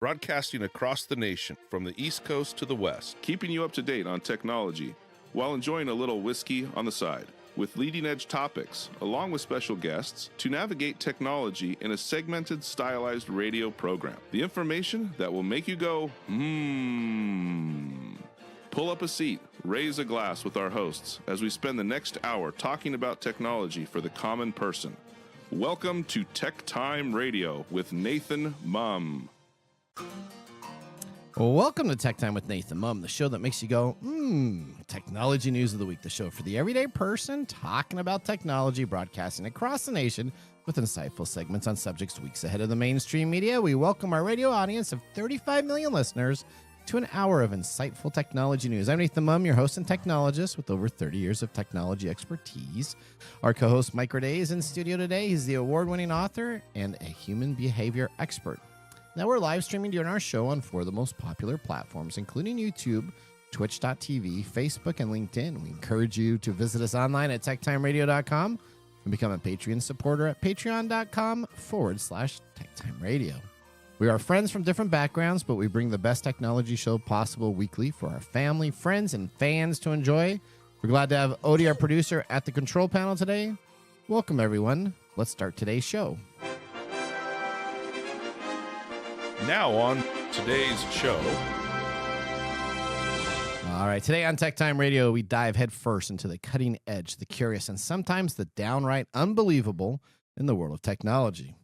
broadcasting across the nation from the East Coast to the West, keeping you up to date on technology while enjoying a little whiskey on the side, with leading-edge topics, along with special guests, to navigate technology in a segmented, stylized radio program. The information that will make you go, Pull up a seat, raise a glass with our hosts as we spend the next hour talking about technology for the common person. Welcome to TechTime Radio with Nathan Mumm. Welcome to Tech Time with Nathan Mumm, the show that makes you go, technology news of the week, the show for the everyday person talking about technology, broadcasting across the nation with insightful segments on subjects weeks ahead of the mainstream media. We welcome our radio audience of 35 million listeners to an hour of insightful technology news. I'm Nathan Mumm, your host and technologist with over 30 years of technology expertise. Our co-host Mike Raday is in studio today. He's the award-winning author and a human behavior expert. Now we're live streaming during our show on four of the most popular platforms, including YouTube, Twitch.tv, Facebook, and LinkedIn. We encourage you to visit us online at techtimeradio.com and become a Patreon supporter at patreon.com/TechTimeRadio. We are friends from different backgrounds, but we bring the best technology show possible weekly for our family, friends, and fans to enjoy. We're glad to have Odie, our producer, at the control panel today. Welcome, everyone. Let's start today's show. Now on today's show. All right, today on Tech Time Radio, we dive headfirst into the cutting edge, the curious, and sometimes the downright unbelievable in the world of technology.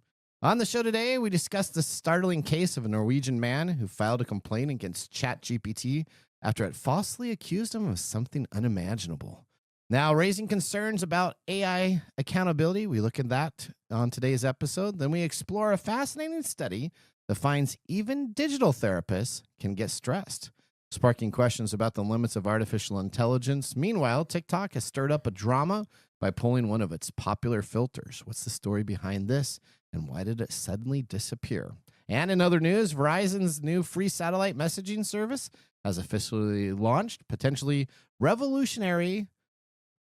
On the show today, we discuss the startling case of a Norwegian man who filed a complaint against ChatGPT after it falsely accused him of something unimaginable. Now, raising concerns about AI accountability, we look at that on today's episode. Then we explore a fascinating study that finds even digital therapists can get stressed, sparking questions about the limits of artificial intelligence. Meanwhile, TikTok has stirred up a drama by pulling one of its popular filters. What's the story behind this, and why did it suddenly disappear? And in other news, Verizon's new free satellite messaging service has officially launched, potentially revolutionary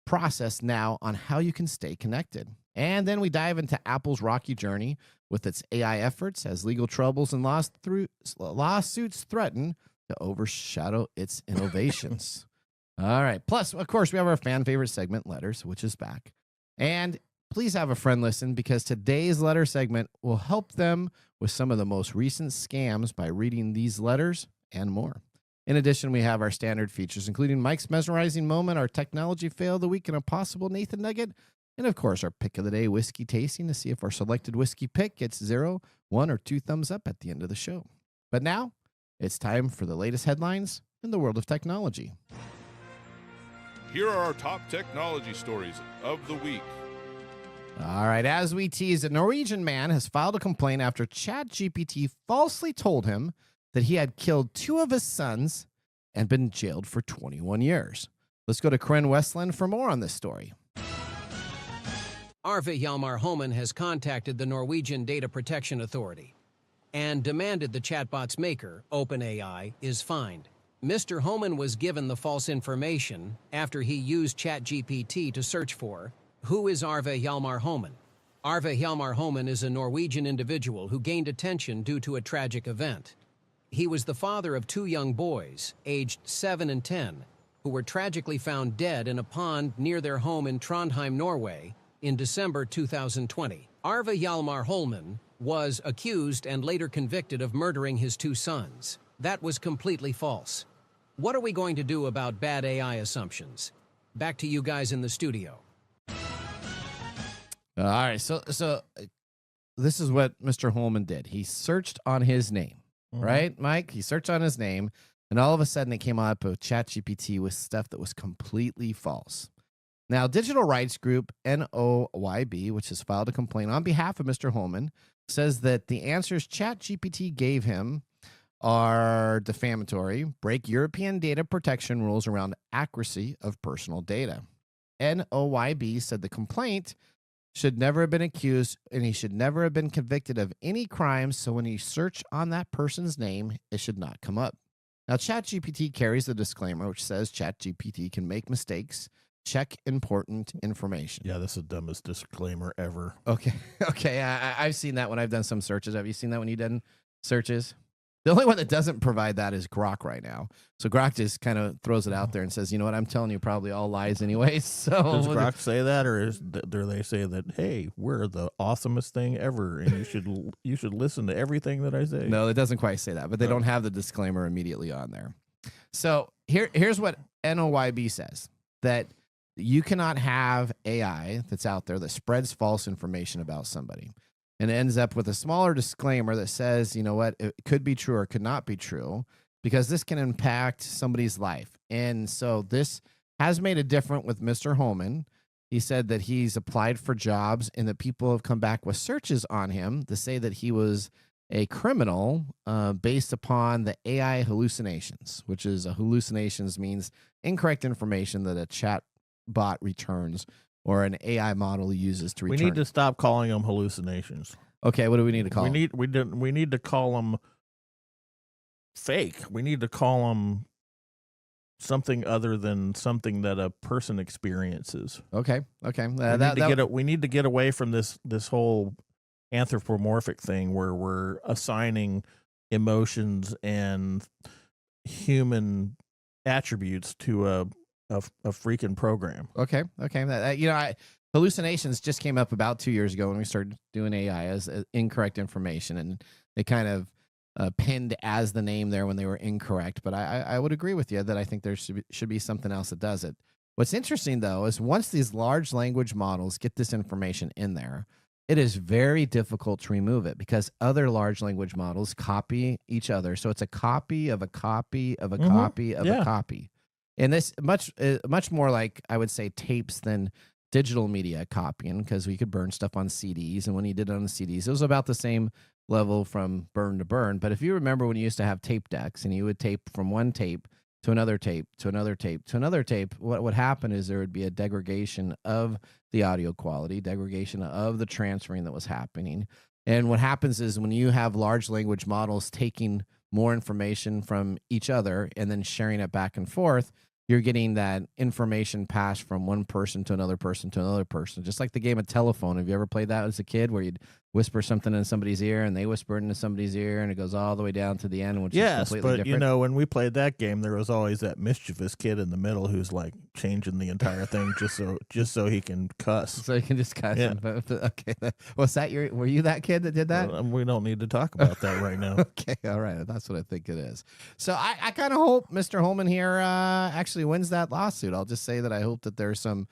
process now on how you can stay connected. And then we dive into Apple's rocky journey with its AI efforts as legal troubles and lawsuits threaten to overshadow its innovations. All right. Plus, of course, we have our fan favorite segment, Letters, which is back. And please have a friend listen, because today's letter segment will help them with some of the most recent scams by reading these letters and more. In addition, we have our standard features, including Mike's mesmerizing moment, our technology fail of the week, and a possible Nathan nugget. And of course, our pick of the day whiskey tasting to see if our selected whiskey pick gets 0, 1, or 2 thumbs up at the end of the show. But now it's time for the latest headlines in the world of technology. Here are our top technology stories of the week. All right, as we teased, a Norwegian man has filed a complaint after ChatGPT falsely told him that he had killed 2 of his sons and been jailed for 21 years. Let's go to Kren Westland for more on this story. Arve HUMMMM has contacted the Norwegian Data Protection Authority and demanded the chatbot's maker, OpenAI, is fined. Mr. Homan was given the false information after he used ChatGPT to search for, who is Arve HUMMMM? Arve HUMMMM is a Norwegian individual who gained attention due to a tragic event. He was the father of 2 young boys, aged 7 and 10, who were tragically found dead in a pond near their home in Trondheim, Norway, in December 2020. Arve HUMMMM was accused and later convicted of murdering his 2 sons. That was completely false. What are we going to do about bad AI assumptions? Back to you guys in the studio. All right, so this is what Mr. Holman did. He searched on his name, right, Mike? He searched on his name, and all of a sudden it came up with ChatGPT with stuff that was completely false. Now, digital rights group NOYB, which has filed a complaint on behalf of Mr. Holman, says that the answers ChatGPT gave him are defamatory, break European data protection rules around accuracy of personal data. NOYB said the complaint should never have been accused and he should never have been convicted of any crimes, so when you search on that person's name, it should not come up. Now, ChatGPT carries the disclaimer which says ChatGPT can make mistakes. Check important information. Yeah, that's the dumbest disclaimer ever. Okay. I've seen that when I've done some searches. Have you seen that when you've done searches? The only one that doesn't provide that is Grok right now. So Grok just kind of throws it out there and says, you know what, I'm telling you probably all lies anyway. So does Grok say that, or do they say that, hey, we're the awesomest thing ever, and you should listen to everything that I say? No, it doesn't quite say that, but they don't have the disclaimer immediately on there. So here's what NOYB says, that you cannot have AI that's out there that spreads false information about somebody. And it ends up with a smaller disclaimer that says, you know what, it could be true or could not be true, because this can impact somebody's life. And so this has made it different with Mr. Holman. He said that he's applied for jobs and that people have come back with searches on him to say that he was a criminal based upon the AI hallucinations, which is hallucinations means incorrect information that a chat bot returns or an AI model uses to return. We need to stop calling them hallucinations. Okay, what do we need to call them? We need to call them fake. We need to call them something other than something that a person experiences. Okay. We need to get away from this whole anthropomorphic thing where we're assigning emotions and human attributes to a freaking program. Okay. Hallucinations just came up about 2 years ago when we started doing AI as incorrect information, and they kind of pinned as the name there when they were incorrect. But I would agree with you that I think there should be something else that does it. What's interesting, though, is once these large language models get this information in there, it is very difficult to remove it because other large language models copy each other. So it's a copy of a copy of a copy of a copy. And this much more like, I would say, tapes than digital media copying, because we could burn stuff on CDs. And when you did it on the CDs, it was about the same level from burn to burn. But if you remember when you used to have tape decks and you would tape from one tape to another tape to another tape to another tape, what would happen is there would be a degradation of the audio quality, degradation of the transferring that was happening. And what happens is when you have large language models taking more information from each other and then sharing it back and forth, you're getting that information passed from one person to another person to another person. Just like the game of telephone. Have you ever played that as a kid where you'd whisper something in somebody's ear and they whisper it into somebody's ear and it goes all the way down to the end, which is completely different? Yes, but when we played that game, there was always that mischievous kid in the middle who's like changing the entire thing just so he can cuss. So he can just cuss. Yeah. Okay. Were you that kid that did that? We don't need to talk about that right now. Okay. All right. That's what I think it is. So I kind of hope Mr. Holman here actually wins that lawsuit. I'll just say that I hope that there's some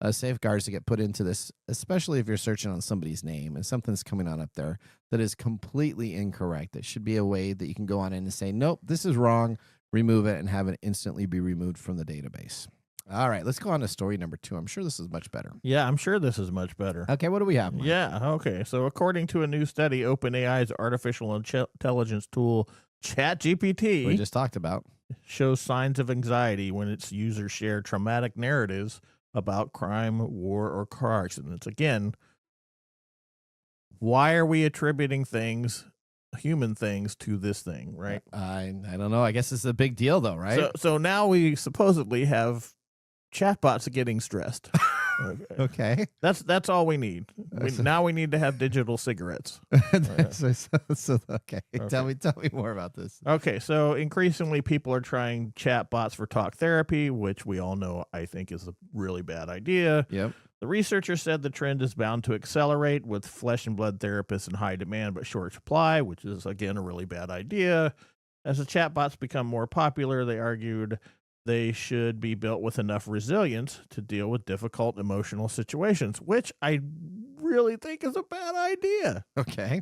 safeguards to get put into this, especially if you're searching on somebody's name and something's coming on up there that is completely incorrect. There should be a way that you can go on in and say, nope, this is wrong, remove it, and have it instantly be removed from the database. All right, let's go on to story number 2. I'm sure this is much better. Yeah, I'm sure this is much better. Okay, what do we have, Mike? Yeah, okay. So according to a new study, OpenAI's artificial intelligence tool, ChatGPT, we just talked about, shows signs of anxiety when its users share traumatic narratives about crime, war, or car accidents. Again, why are we attributing things, human things, to this thing, right? I don't know. I guess it's a big deal, though, right? So now we supposedly have chatbots getting stressed. Okay. That's all we need. Now we need to have digital cigarettes. Okay. Tell me more about this. Okay, so increasingly people are trying chatbots for talk therapy, which we all know I think is a really bad idea. Yep. The researcher said the trend is bound to accelerate with flesh and blood therapists in high demand but short supply, which is, again, a really bad idea. As the chatbots become more popular, they argued they should be built with enough resilience to deal with difficult emotional situations, which I really think is a bad idea. Okay.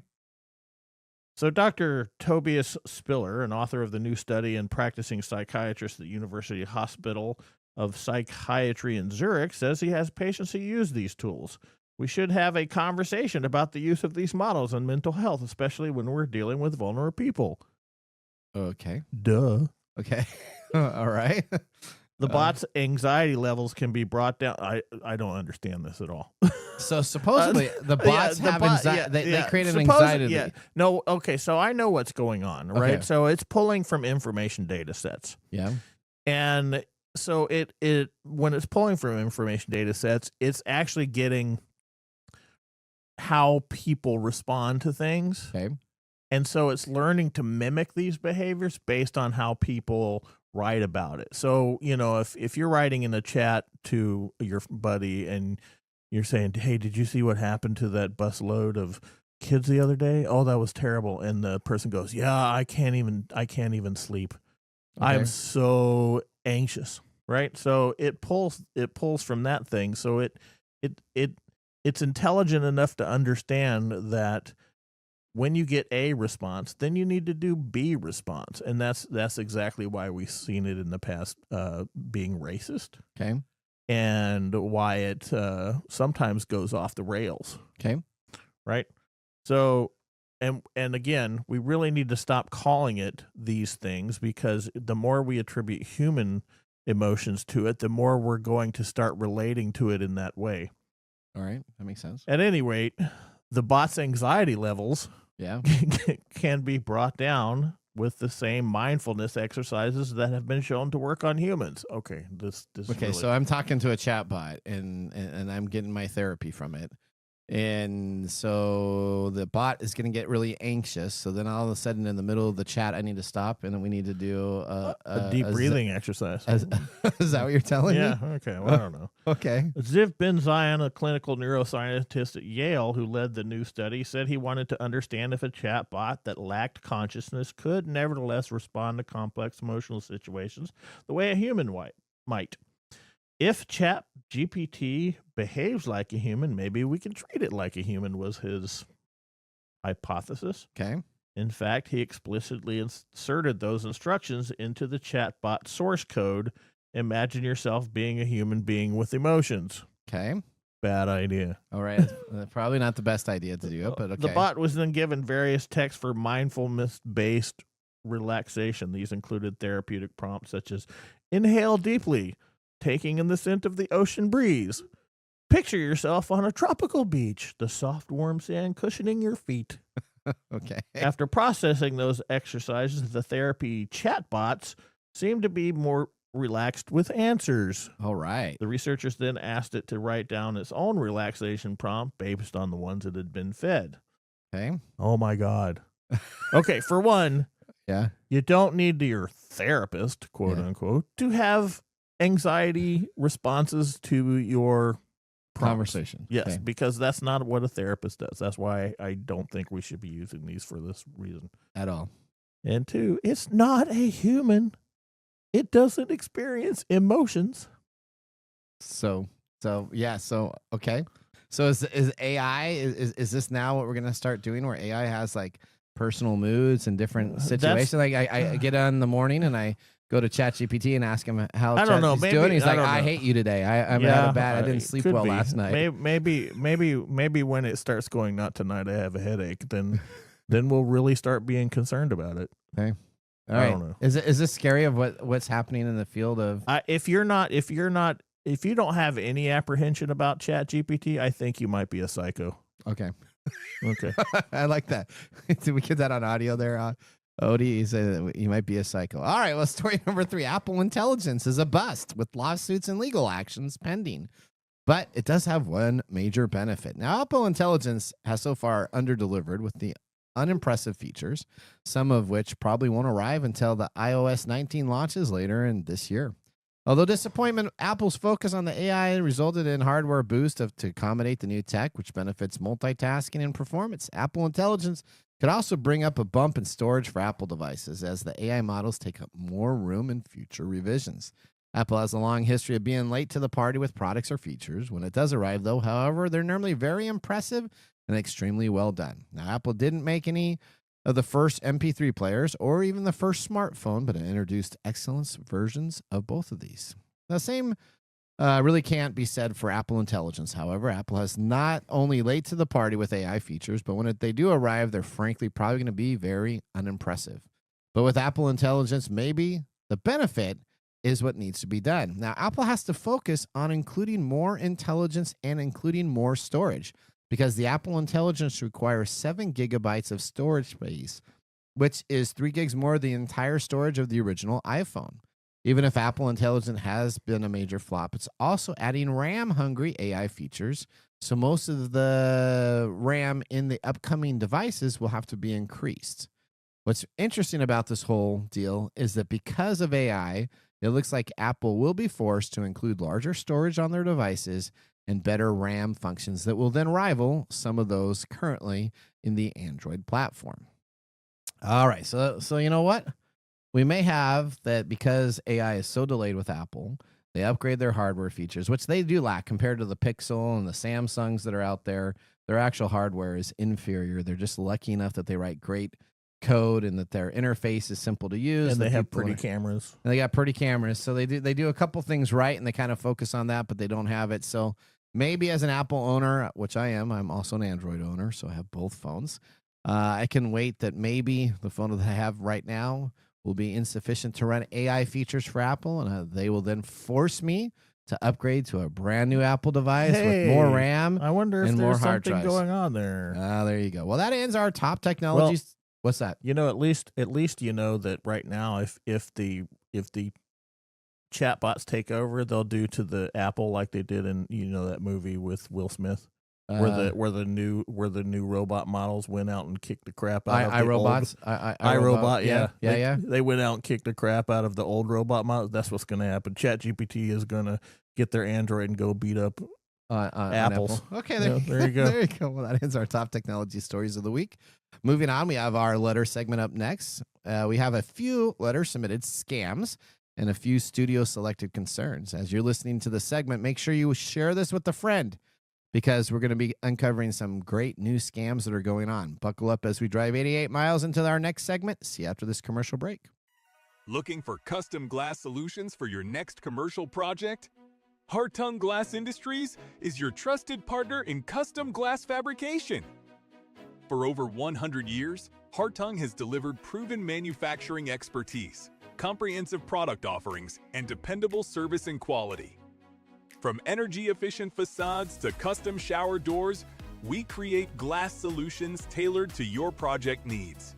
So Dr. Tobias Spiller, an author of the new study and practicing psychiatrist at the University Hospital of Psychiatry in Zurich, says he has patients who use these tools. We should have a conversation about the use of these models in mental health, especially when we're dealing with vulnerable people. Okay. Duh. Okay. All right. The bot's anxiety levels can be brought down. I don't understand this at all. So supposedly the bots have anxiety. They create an anxiety. Yeah. No. Okay. So I know what's going on, right? Okay. So it's pulling from information data sets. Yeah. And so it when it's pulling from information data sets, it's actually getting how people respond to things. Okay. And so it's learning to mimic these behaviors based on how people write about it. So, if you're writing in a chat to your buddy and you're saying, "Hey, did you see what happened to that bus load of kids the other day? Oh, that was terrible." And the person goes, "Yeah, I can't even sleep. I'm so anxious." Right? So it pulls from that thing. So it's intelligent enough to understand that when you get A response, then you need to do B response. And that's exactly why we've seen it in the past being racist. Okay. And why it sometimes goes off the rails. Okay. Right? So, and again, we really need to stop calling it these things, because the more we attribute human emotions to it, the more we're going to start relating to it in that way. All right. That makes sense. At any rate, the bot's anxiety levels can be brought down with the same mindfulness exercises that have been shown to work on humans. Okay, this okay. Really... So I'm talking to a chat bot, and I'm getting my therapy from it, and so the bot is going to get really anxious. So then all of a sudden, in the middle of the chat, I need to stop, and then we need to do a deep breathing exercise. Is that what you're telling me? Yeah. Okay. Well, I don't know. Okay. Ziv Ben Zion, a clinical neuroscientist at Yale who led the new study, said he wanted to understand if a chat bot that lacked consciousness could nevertheless respond to complex emotional situations the way a human might. If Chat GPT behaves like a human, maybe we can treat it like a human, was his hypothesis. Okay. In fact, he explicitly inserted those instructions into the chatbot source code. Imagine yourself being a human being with emotions. Okay. Bad idea. All right. Probably not the best idea to do it, but okay. The bot was then given various texts for mindfulness-based relaxation. These included therapeutic prompts such as inhale deeply, taking in the scent of the ocean breeze. Picture yourself on a tropical beach, the soft, warm sand cushioning your feet. Okay. After processing those exercises, the therapy chatbots seemed to be more relaxed with answers. All right. The researchers then asked it to write down its own relaxation prompt based on the ones it had been fed. Okay. Oh, my God. Okay, for one, you don't need your therapist, quote unquote, to have anxiety responses to your conversation. Yes, because that's not what a therapist does. That's why I don't think we should be using these for this reason. At all. And two, it's not a human. It doesn't experience emotions. So okay. So is AI, is this now what we're going to start doing, where AI has like personal moods and different situations? Like I get on in the morning and I go to ChatGPT and ask him how he's doing. He's like, I hate you today. I'm out of bed. I didn't sleep well last night. Maybe when it starts going, not tonight, I have a headache, then we'll really start being concerned about it. Okay. All I right. don't know. Is this scary of what's happening in the field of if you don't have any apprehension about ChatGPT, I think you might be a psycho. Okay. Okay. I like that. Did we get that on audio there? Odie, he said that you might be a psycho. All right, well, story number 3. Apple Intelligence is a bust with lawsuits and legal actions pending. But it does have one major benefit. Now, Apple Intelligence has so far underdelivered with the unimpressive features, some of which probably won't arrive until the iOS 19 launches later in this year. Although disappointment, Apple's focus on the AI resulted in hardware boost to accommodate the new tech, which benefits multitasking and performance. Apple Intelligence could also bring up a bump in storage for Apple devices as the AI models take up more room in future revisions. Apple has a long history of being late to the party with products or features. When it does arrive, though, however, they're normally very impressive and extremely well done. Now, Apple didn't make any of the first MP3 players or even the first smartphone, but it introduced excellent versions of both of these. The same really can't be said for Apple Intelligence. However, Apple has not only late to the party with AI features, but when they do arrive, they're frankly probably going to be very unimpressive. But with Apple Intelligence, maybe the benefit is what needs to be done. Now, Apple has to focus on including more intelligence and including more storage, because the Apple Intelligence requires 7 gigabytes of storage space, which is 3 gigs more than the entire storage of the original iPhone. Even if Apple Intelligence has been a major flop, it's also adding RAM-hungry AI features, So most of the RAM in the upcoming devices will have to be increased. What's interesting about this whole deal is that because of AI, it looks like Apple will be forced to include larger storage on their devices and better RAM functions that will then rival some of those currently in the Android platform. All right, so you know what? We may have that because AI is so delayed with Apple, they upgrade their hardware features, which they do lack compared to the Pixel and the Samsungs that are out there. Their actual hardware is inferior. They're just lucky enough that they write great code and that their interface is simple to use. And they have pretty cameras. And they got pretty cameras. So they do a couple things right, and they kind of focus on that, but they don't have it. So maybe as an Apple owner, which I am, I'm also an Android owner, so I have both phones. I can wait that maybe the phone that I have right now will be insufficient to run AI features for Apple, and they will then force me to upgrade to a brand new Apple device with more RAM. I wonder if there's something going on there. There you go. Well, that ends our top technologies. Well, what's that? At least you know that right now, if the chatbots take over, they'll do to the Apple like they did in that movie with Will Smith. Where the new robot models went out and kicked the crap out of the iRobots. iRobot, yeah. They went out and kicked the crap out of the old robot models. That's what's going to happen. ChatGPT is going to get their Android and go beat up Apples. Apple. Okay, there you go. There you go. Well, that ends our top technology stories of the week. Moving on, we have our letter segment up next. We have a few letter submitted scams and a few studio selected concerns. As you're listening to the segment, make sure you share this with a friend, because we're going to be uncovering some great new scams that are going on. Buckle up as we drive 88 miles into our next segment. See you after this commercial break. Looking for custom glass solutions for your next commercial project? Hartung Glass Industries is your trusted partner in custom glass fabrication. For over 100 years, Hartung has delivered proven manufacturing expertise, comprehensive product offerings, and dependable service and quality. From energy-efficient facades to custom shower doors, we create glass solutions tailored to your project needs.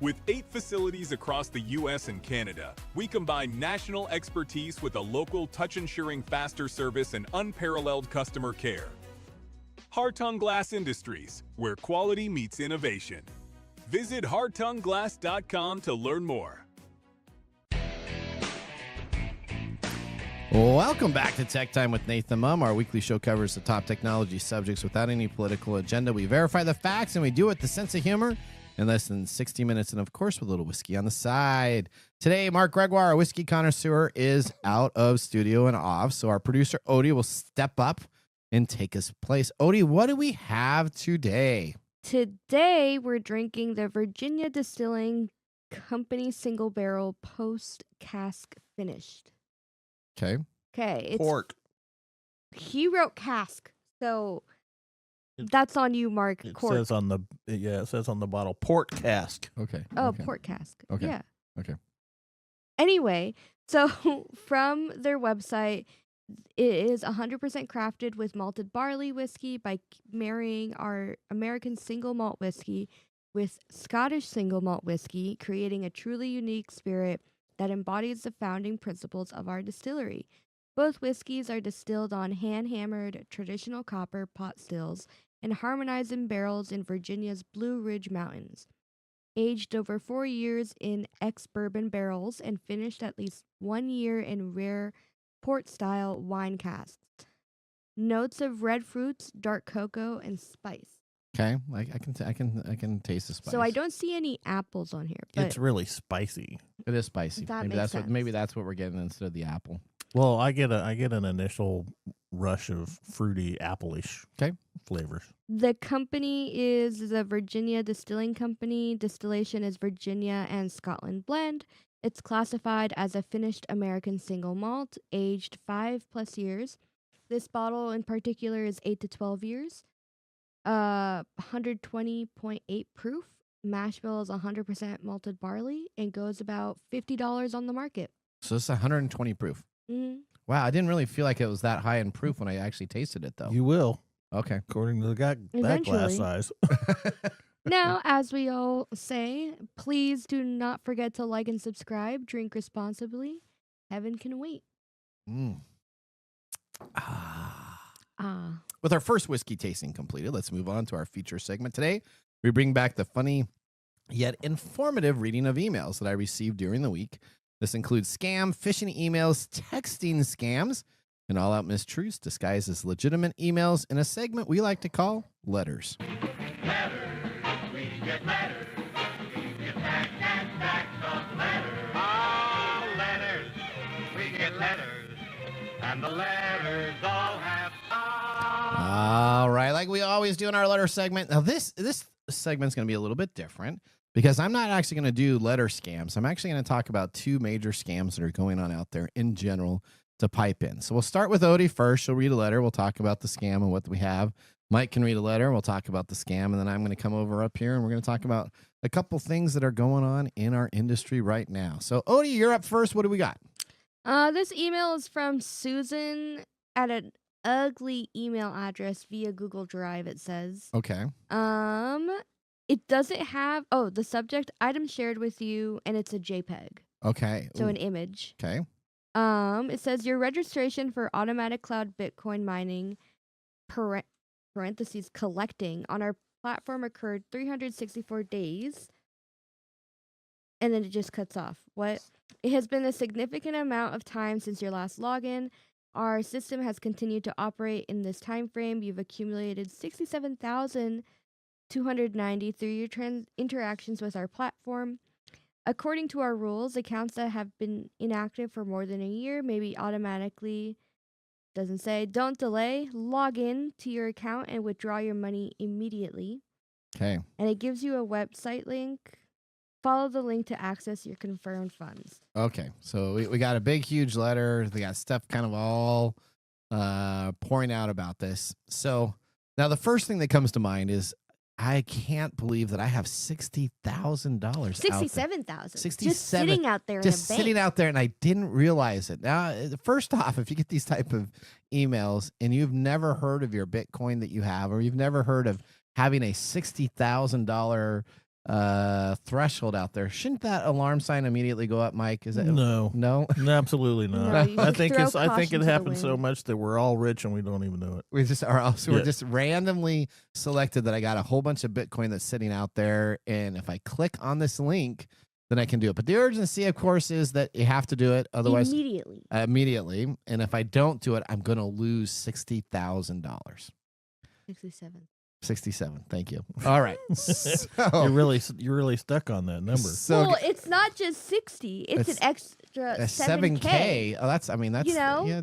With 8 facilities across the U.S. and Canada, we combine national expertise with a local touch-ensuring faster service and unparalleled customer care. Hartung Glass Industries, where quality meets innovation. Visit hartungglass.com to learn more. Welcome back to Tech Time with Nathan Mumm. Our weekly show covers the top technology subjects without any political agenda. We verify the facts, and we do it with a sense of humor in less than 60 minutes, and of course with a little whiskey on the side. Today, Mark Gregoire, our whiskey connoisseur, is out of studio and off, so our producer Odie will step up and take his place. Odie, what do we have today? Today, we're drinking the Virginia Distilling Company Single Barrel Post Cask Finished. Okay. It's Port. He wrote cask, so that's on you, Mark. It says on the bottle port cask. Okay. Oh, okay. port cask. Okay. Yeah. Okay. Anyway, so from their website, it is 100% crafted with malted barley whiskey by marrying our American single malt whiskey with Scottish single malt whiskey, creating a truly unique spirit that embodies the founding principles of our distillery. Both whiskeys are distilled on hand-hammered traditional copper pot stills and harmonized in barrels in Virginia's Blue Ridge Mountains. Aged over 4 years in ex-bourbon barrels and finished at least 1 year in rare port-style wine casks. Notes of red fruits, dark cocoa, and spice. Okay, I can taste the spice. So I don't see any apples on here. But It's really spicy. It is spicy. That Maybe makes that's what we're getting instead of the apple. Well, I get an initial rush of fruity, apple-ish flavors. The company is the Virginia Distilling Company. Distillation is Virginia and Scotland blend. It's classified as a finished American single malt, aged 5+ years. This bottle in particular is 8 to 12 years. 120.8 proof. Mash bill is 100% malted barley and goes about $50 on the market. So it's 120 proof. Mm-hmm. Wow, I didn't really feel like it was that high in proof when I actually tasted it, though. You will, Okay. according to that glass size. Now, as we all say, please do not forget to like and subscribe. Drink responsibly. Heaven can wait. Mm. Ah. With our first whiskey tasting completed, let's move on to our feature segment today. We bring back the funny yet informative reading of emails that I received during the week. This includes scam, phishing emails, texting scams, and all-out mistruths disguised as legitimate emails in a segment we like to call Letters. Letters, we get letters. We get back and back of letters. Oh, letters, we get letters. And the letters all have All right, like we always do in our letter segment. Now, this segment's going to be a little bit different because I'm not actually going to do letter scams. I'm actually going to talk about two major scams that are going on out there in general to pipe in. So we'll start with Odie first. She'll read a letter. We'll talk about the scam and what we have. Mike can read a letter. We'll talk about the scam. And then I'm going to come over up here and we're going to talk about a couple things that are going on in our industry right now. So Odie, you're up first. What do we got? This email is from Susan at an ugly email address via Google Drive, it says. Okay. It doesn't have, the subject, item shared with you, and it's a JPEG. Okay. So Ooh. an image. Okay. It says your registration for automatic cloud Bitcoin mining, parentheses, collecting on our platform occurred 364 days. And then it just cuts off. What? It has been a significant amount of time since your last login. Our system has continued to operate in this time frame. You've accumulated 67,290 through your interactions with our platform. According to our rules, accounts that have been inactive for more than a year may be automatically, doesn't say, don't delay, log in to your account and withdraw your money immediately. Okay. And it gives you a website link. Follow the link to access your confirmed funds. Okay. So we got a big, huge letter. They got stuff kind of all pouring out about this. So now the first thing that comes to mind is I can't believe that I have $60,000. $67,000. 67. Just sitting out there Just in a bank. sitting out there, and I didn't realize it. Now, first off, if you get these type of emails and you've never heard of your Bitcoin that you have, or you've never heard of having a $60,000 threshold out there, shouldn't that alarm sign immediately go up, Mike? Is that No, absolutely No, not. you I should think throw I think caution it to the happens so wind. much that we're all rich and we don't even know it. We just are also Yeah. we're just randomly selected that I got a whole bunch of Bitcoin that's sitting out there, and if I click on this link, then I can do it. But the urgency, of course, is that you have to do it, otherwise Immediately. And if I don't do it, I'm going to lose $60,000. 67. 67. Thank you. All right. So, You're really stuck on that number. so Well, it's not just 60. It's an extra 7K. Oh, that's You know? yeah,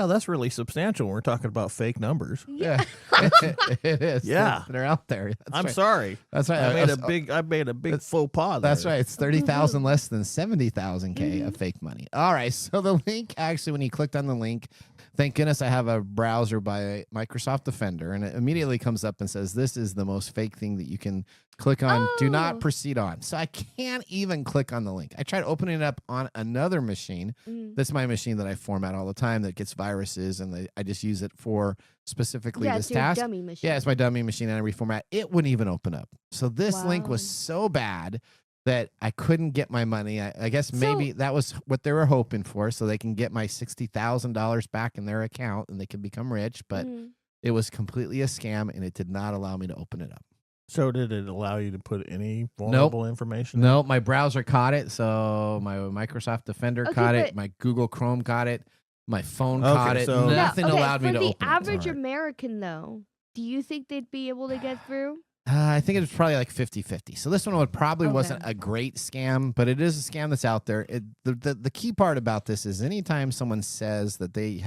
That's really substantial when we're talking about fake numbers. yeah. It is. Yeah. They're out there. That's I'm right. sorry. That's right. I made a big faux pas there. That's right. It's 30,000 less than 70,000 K of fake money. All right. So the link, actually, when you clicked on the link, thank goodness I have a browser by Microsoft Defender, and it immediately comes up and says, this is the most fake thing that you can click on. Do not Oh. proceed on. So I can't even click on the link. I tried opening it up on another machine. That's my machine that I format all the time that gets viruses, and I just use it for specifically Yeah, this it's your task. dummy machine. Yeah, it's my dummy machine, and I reformat. It wouldn't even open up. So this link was Wow. so bad that I couldn't get my money. I guess So- maybe that was what they were hoping for, so they can get my $60,000 back in their account and they can become rich. But it was completely a scam, and it did not allow me to open it up. So did it allow you to put any vulnerable information? No, my browser caught it. So my Microsoft Defender Okay, caught it. but- My Google Chrome got it. My phone Okay, caught it. so- Nothing allowed me to For the open average it. American, though, do you think they'd be able to get through? I think it was probably like 50-50. So this one wasn't Okay. a great scam, but it is a scam that's out there. The key part about this is anytime someone says that you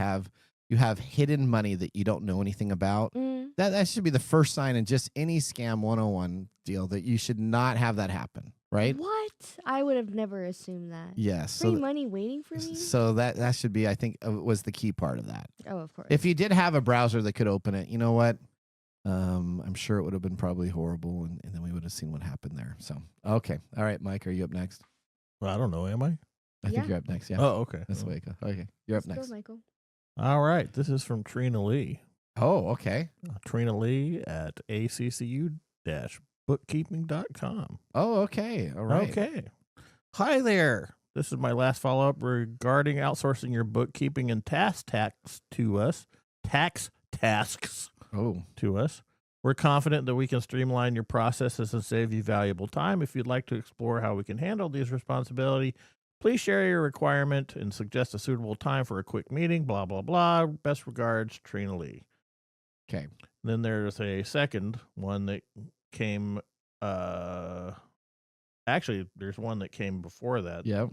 have hidden money that you don't know anything about, that should be the first sign in just any scam 101 deal that you should not have that happen, right? What? I would have never assumed that. Yes. Free money waiting for me? So that should be, I think, was the key part of that. Oh, of course. If you did have a browser that could open it, you know what? I'm sure it would have been probably horrible, and then we would have seen what happened there. So, okay. All right, Mike, are you up next? Well, I don't know. Am I? I think Yeah. you're up next. Yeah. Oh, okay. That's the way it goes. Okay. You're up Let's next. go, Michael. All right. This is from Trina Lee. Oh, okay. Trina Lee at accu-bookkeeping.com. Oh, okay. All right. Okay. Hi there. This is my last follow-up regarding outsourcing your bookkeeping and tax to us. Tax tasks Oh, to us. We're confident that we can streamline your processes and save you valuable time. If you'd like to explore how we can handle these responsibilities, please share your requirement and suggest a suitable time for a quick meeting, blah, blah, blah. Best regards, Trina Lee. okay. Then there's a second one that came, actually, there's one that came before that. Yep.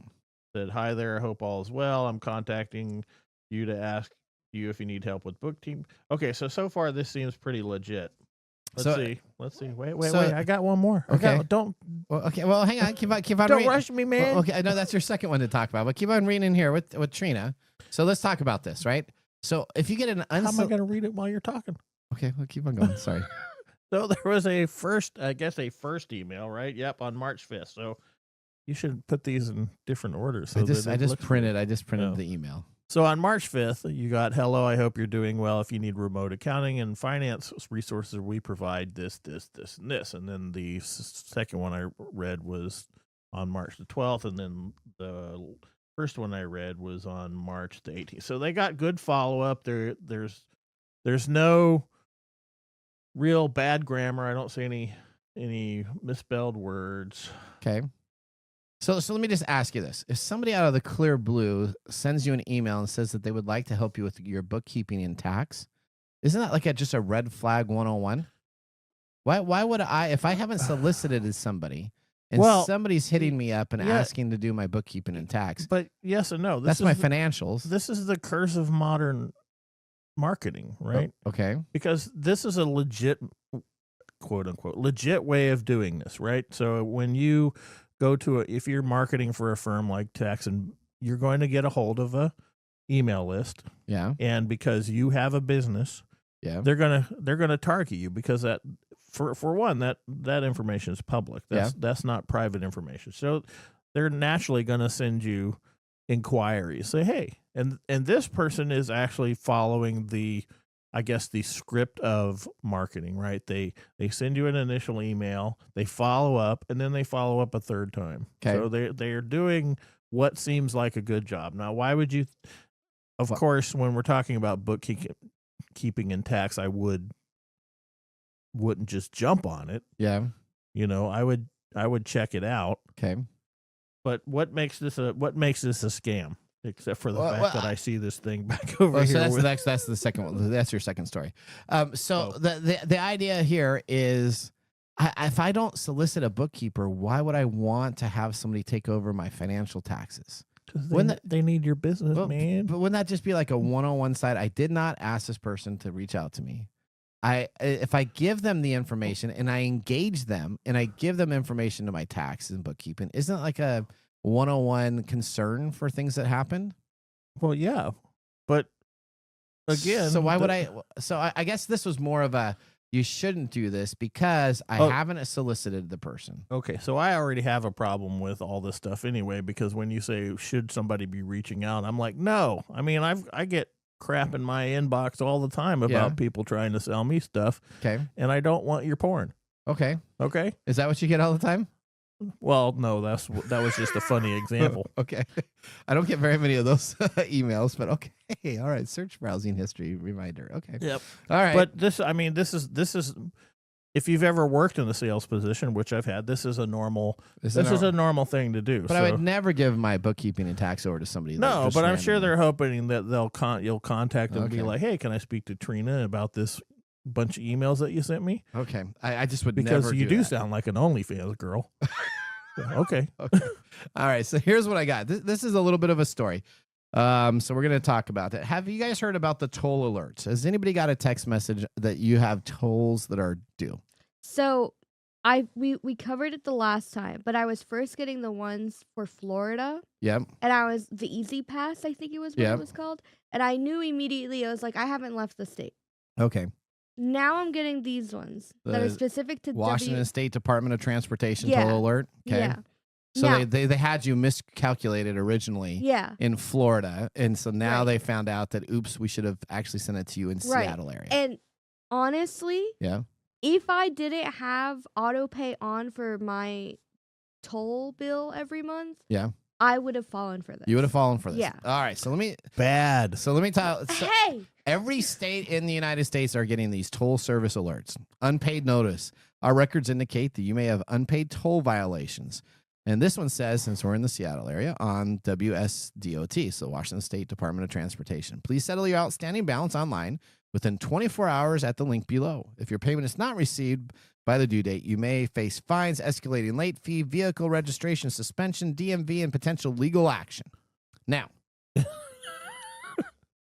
Said, hi there, I hope all is well. I'm contacting you to ask you if you need help with book team. Okay, so far this seems pretty legit. Let's see. Wait. I got one more. Okay. Don't Well, hang on. Keep on don't reading. rush me, man. Well, okay, I know that's your second one to talk about, but keep on reading in here with Trina. So let's talk about this, right? So if you get an How am I going to read it while you're talking? Okay, well, keep on going. Sorry. So there was a first email, right? Yep, on March 5th. So you should put these in different orders. So I just printed the email. So on March 5th, you got, hello, I hope you're doing well. If you need remote accounting and finance resources, we provide this, and this. And then the second one I read was on March the 12th. And then the first one I read was on March the 18th. So they got good follow-up. There's no real bad grammar. I don't see any misspelled words. Okay. So let me just ask you this. If somebody out of the clear blue sends you an email and says that they would like to help you with your bookkeeping and tax, isn't that like just a red flag 101? Why would I, if I haven't solicited as somebody and somebody's hitting me up and asking to do my bookkeeping and tax? But yes and no. That's my financials. This is the curse of modern marketing, right? Oh, okay. Because this is a legit, quote unquote, legit way of doing this, right? So when you go to if you're marketing for a firm like Tax, and you're going to get a hold of a email list. Yeah. And because you have a business, they're gonna target you because that for one, that information is public. That's not private information. So they're naturally gonna send you inquiries. Say, hey, and this person is actually following the script of marketing, right? They send you an initial email, they follow up, and then they follow up a third time. Okay. So they are doing what seems like a good job. Now, why would you? Of course, when we're talking about bookkeeping and tax, I wouldn't just jump on it. Yeah. I would check it out. Okay. But what makes this a scam? Except for the fact that I see this thing back over here. So that's the second one. That's your second story. The idea here is, if I don't solicit a bookkeeper, why would I want to have somebody take over my financial taxes? Because they need your business, man. But wouldn't that just be like a one-on-one side? I did not ask this person to reach out to me. If I give them the information and I engage them and I give them information to my taxes and bookkeeping, isn't it like a 101 concern for things that happen? Well, yeah, but again, so why would I? So I guess this was more of a, you shouldn't do this because I haven't solicited the person. Okay, so I already have a problem with all this stuff anyway, because when you say, should somebody be reaching out, I'm like, no. I mean, I get crap in my inbox all the time about people trying to sell me stuff. Okay. And I don't want your porn. Okay. Okay. Is that what you get all the time? Well, no, that was just a funny example. Okay. I don't get very many of those emails, but okay. All right. Search browsing history reminder. Okay. Yep. All right. But this is if you've ever worked in the sales position, which I've had, this is a normal thing to do. But I would never give my bookkeeping and tax over to somebody. No, but I'm sure they're hoping that you'll contact them and be like, hey, can I speak to Trina about this bunch of emails that you sent me? Okay. I just would never because you do sound like an OnlyFans girl. Okay. All right. So here's what I got. This is a little bit of a story. So we're going to talk about that. Have you guys heard about the toll alerts? Has anybody got a text message that you have tolls that are due? So we covered it the last time, but I was first getting the ones for Florida. Yep. And I was the Easy Pass, I think it was what it was called. And I knew immediately, I was like, I haven't left the state. Okay. Now I'm getting these ones that are specific to Washington State Department of Transportation toll alert. Okay. Yeah. So now, they had you miscalculated originally in Florida. And so now they found out that, oops, we should have actually sent it to you in Seattle area. And honestly, if I didn't have auto pay on for my toll bill every month, I would have fallen for this. You would have fallen for this. Yeah. All right. So let me tell. So Hey! every state in the United States are getting these toll service alerts. Unpaid notice. Our records indicate that you may have unpaid toll violations. And this one says, since we're in the Seattle area, on WSDOT, so Washington State Department of Transportation, please settle your outstanding balance online within 24 hours at the link below. If your payment is not received by the due date, you may face fines, escalating late fee, vehicle registration suspension, DMV, and potential legal action. Now,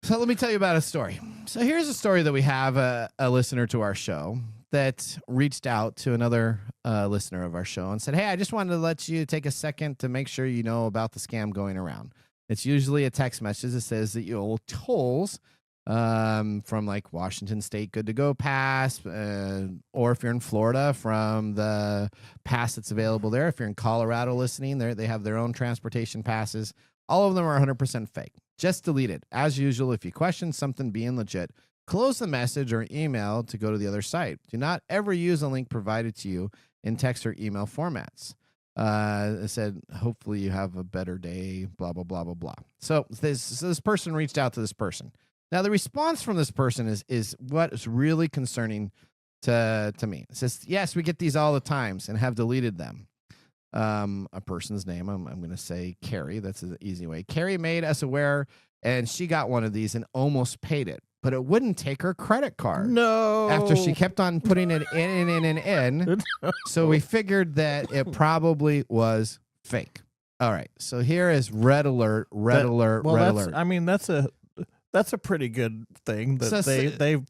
so let me tell you about a story. So here's a story that we have a listener to our show that reached out to another listener of our show and said, hey, I just wanted to let you take a second to make sure you know about the scam going around. It's usually a text message that says that you owe tolls from like Washington State Good to Go pass, or if you're in Florida, from the pass that's available there. If you're in Colorado listening, they have their own transportation passes. All of them are 100% fake. Just delete it. As usual, if you question something being legit, close the message or email to go to the other site. Do not ever use a link provided to you in text or email formats. It said, hopefully you have a better day, blah, blah, blah, blah, blah. So this person reached out to this person. Now, the response from this person is what is really concerning to me. It says, yes, we get these all the times and have deleted them. A person's name, I'm going to say Carrie. That's an easy way. Carrie made us aware, and she got one of these and almost paid it, but it wouldn't take her credit card. No. After she kept on putting it in. So we figured that it probably was fake. All right. So here is red alert. I mean, that's a pretty good thing that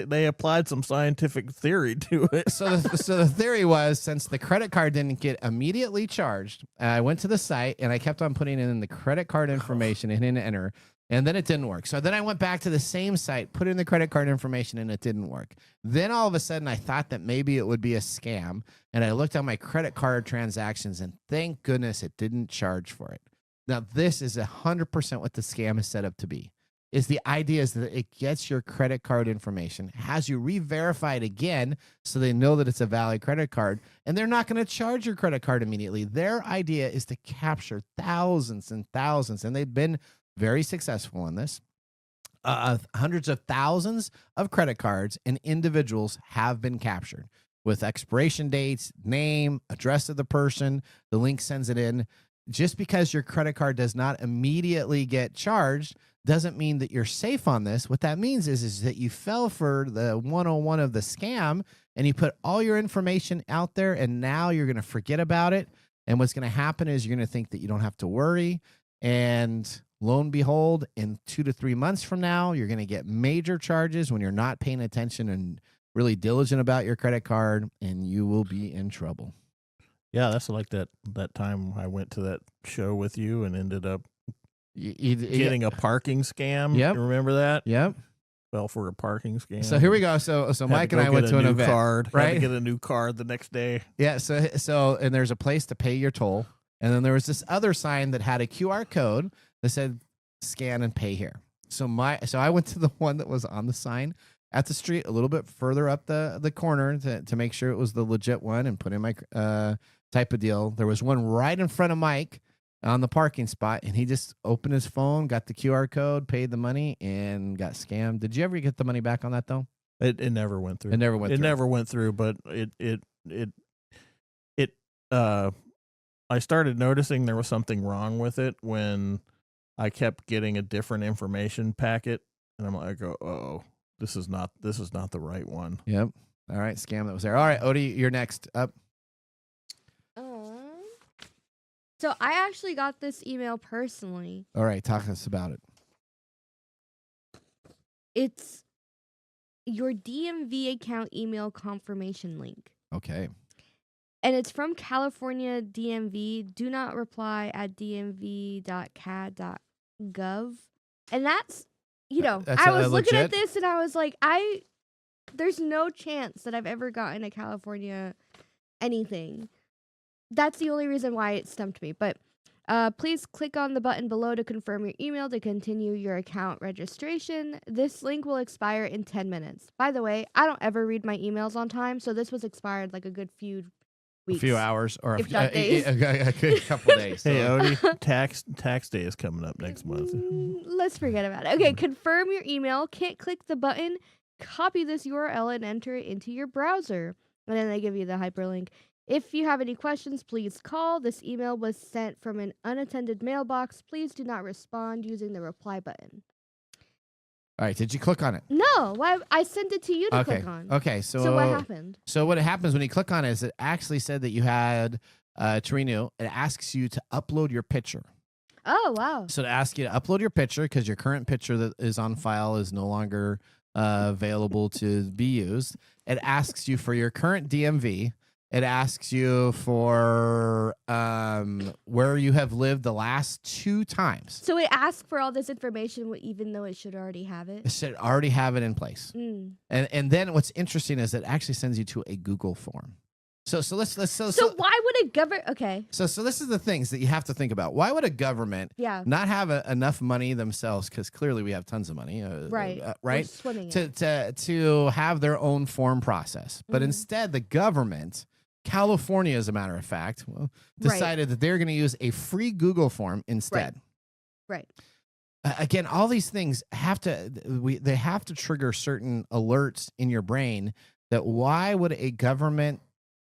they applied some scientific theory to it. So the theory was, since the credit card didn't get immediately charged, I went to the site and I kept on putting in the credit card information and hit enter, and then it didn't work. So then I went back to the same site, put in the credit card information, and it didn't work. Then all of a sudden I thought that maybe it would be a scam, and I looked at my credit card transactions, and thank goodness it didn't charge for it. Now this is 100% what the scam is set up to be. Is the idea is that it gets your credit card information, has you re-verify it again so they know that it's a valid credit card, and they're not going to charge your credit card immediately. Their idea is to capture thousands and thousands, and they've been very successful in this. Hundreds of thousands of credit cards and individuals have been captured with expiration dates, name, address of the person. The link sends it in. Just because your credit card does not immediately get charged doesn't mean that you're safe on this. What that means is that you fell for the 101 of the scam, and you put all your information out there, and now you're going to forget about it. And what's going to happen is you're going to think that you don't have to worry. And lo and behold, in 2 to 3 months from now, you're going to get major charges when you're not paying attention and really diligent about your credit card, and you will be in trouble. Yeah, that's like that time I went to that show with you and ended up getting a parking scam. Yep. You remember that? Yep. Fell for a parking scam. So here we go. So Mike and I went to an event. Right? Had to get a new card the next day. Yeah. So and there's a place to pay your toll, and then there was this other sign that had a QR code that said "scan and pay here." So I went to the one that was on the sign at the street, a little bit further up the corner to make sure it was the legit one, and put in my type of deal. There was one right in front of Mike on the parking spot, and he just opened his phone, got the QR code, paid the money, and got scammed. Did you ever get the money back on that though? It never went through. It never went through, but I started noticing there was something wrong with it when I kept getting a different information packet, and I'm like, oh, this is not the right one. Yep. All right, scam that was there. All right, Odie, you're next up. So I actually got this email personally. All right, talk to us about it. It's your DMV account email confirmation link. Okay. And it's from California DMV. Do not reply at dmv.cad.gov. And that's, I was looking at this and I was like, there's no chance that I've ever gotten a California anything. That's the only reason why it stumped me. But please click on the button below to confirm your email to continue your account registration. This link will expire in 10 minutes. By the way, I don't ever read my emails on time, so this was expired like a good few weeks. A few hours or If not days. a couple days. Hey, So- Odie, tax day is coming up next month. Let's forget about it. Okay, confirm your email. Can't click the button. Copy this URL and enter it into your browser. And then they give you the hyperlink. If you have any questions, please call. This email was sent from an unattended mailbox. Please do not respond using the reply button. All right, did you click on it? No, why? I sent it to you to Okay. click on. Okay, So what happened? So what happens when you click on it is it actually said that you had to renew. It asks you to upload your picture. Oh, wow. So to ask you to upload your picture because your current picture that is on file is no longer available to be used. It asks you for your current DMV. It asks you for where you have lived the last 2 times. So it asked for all this information even though it should already have it? It should already have it in place. Mm. And then what's interesting is it actually sends you to a Google form. So let's So why would a government... Okay. So this is the things that you have to think about. Why would a government Yeah. not have enough money themselves? Because clearly we have tons of money, Right. We're right? swimming in it. To have their own form process, but Mhm. instead the government, California, as a matter of fact, decided that they're going to use a free Google form instead. Right. Again, all these things have to they have to trigger certain alerts in your brain that why would a government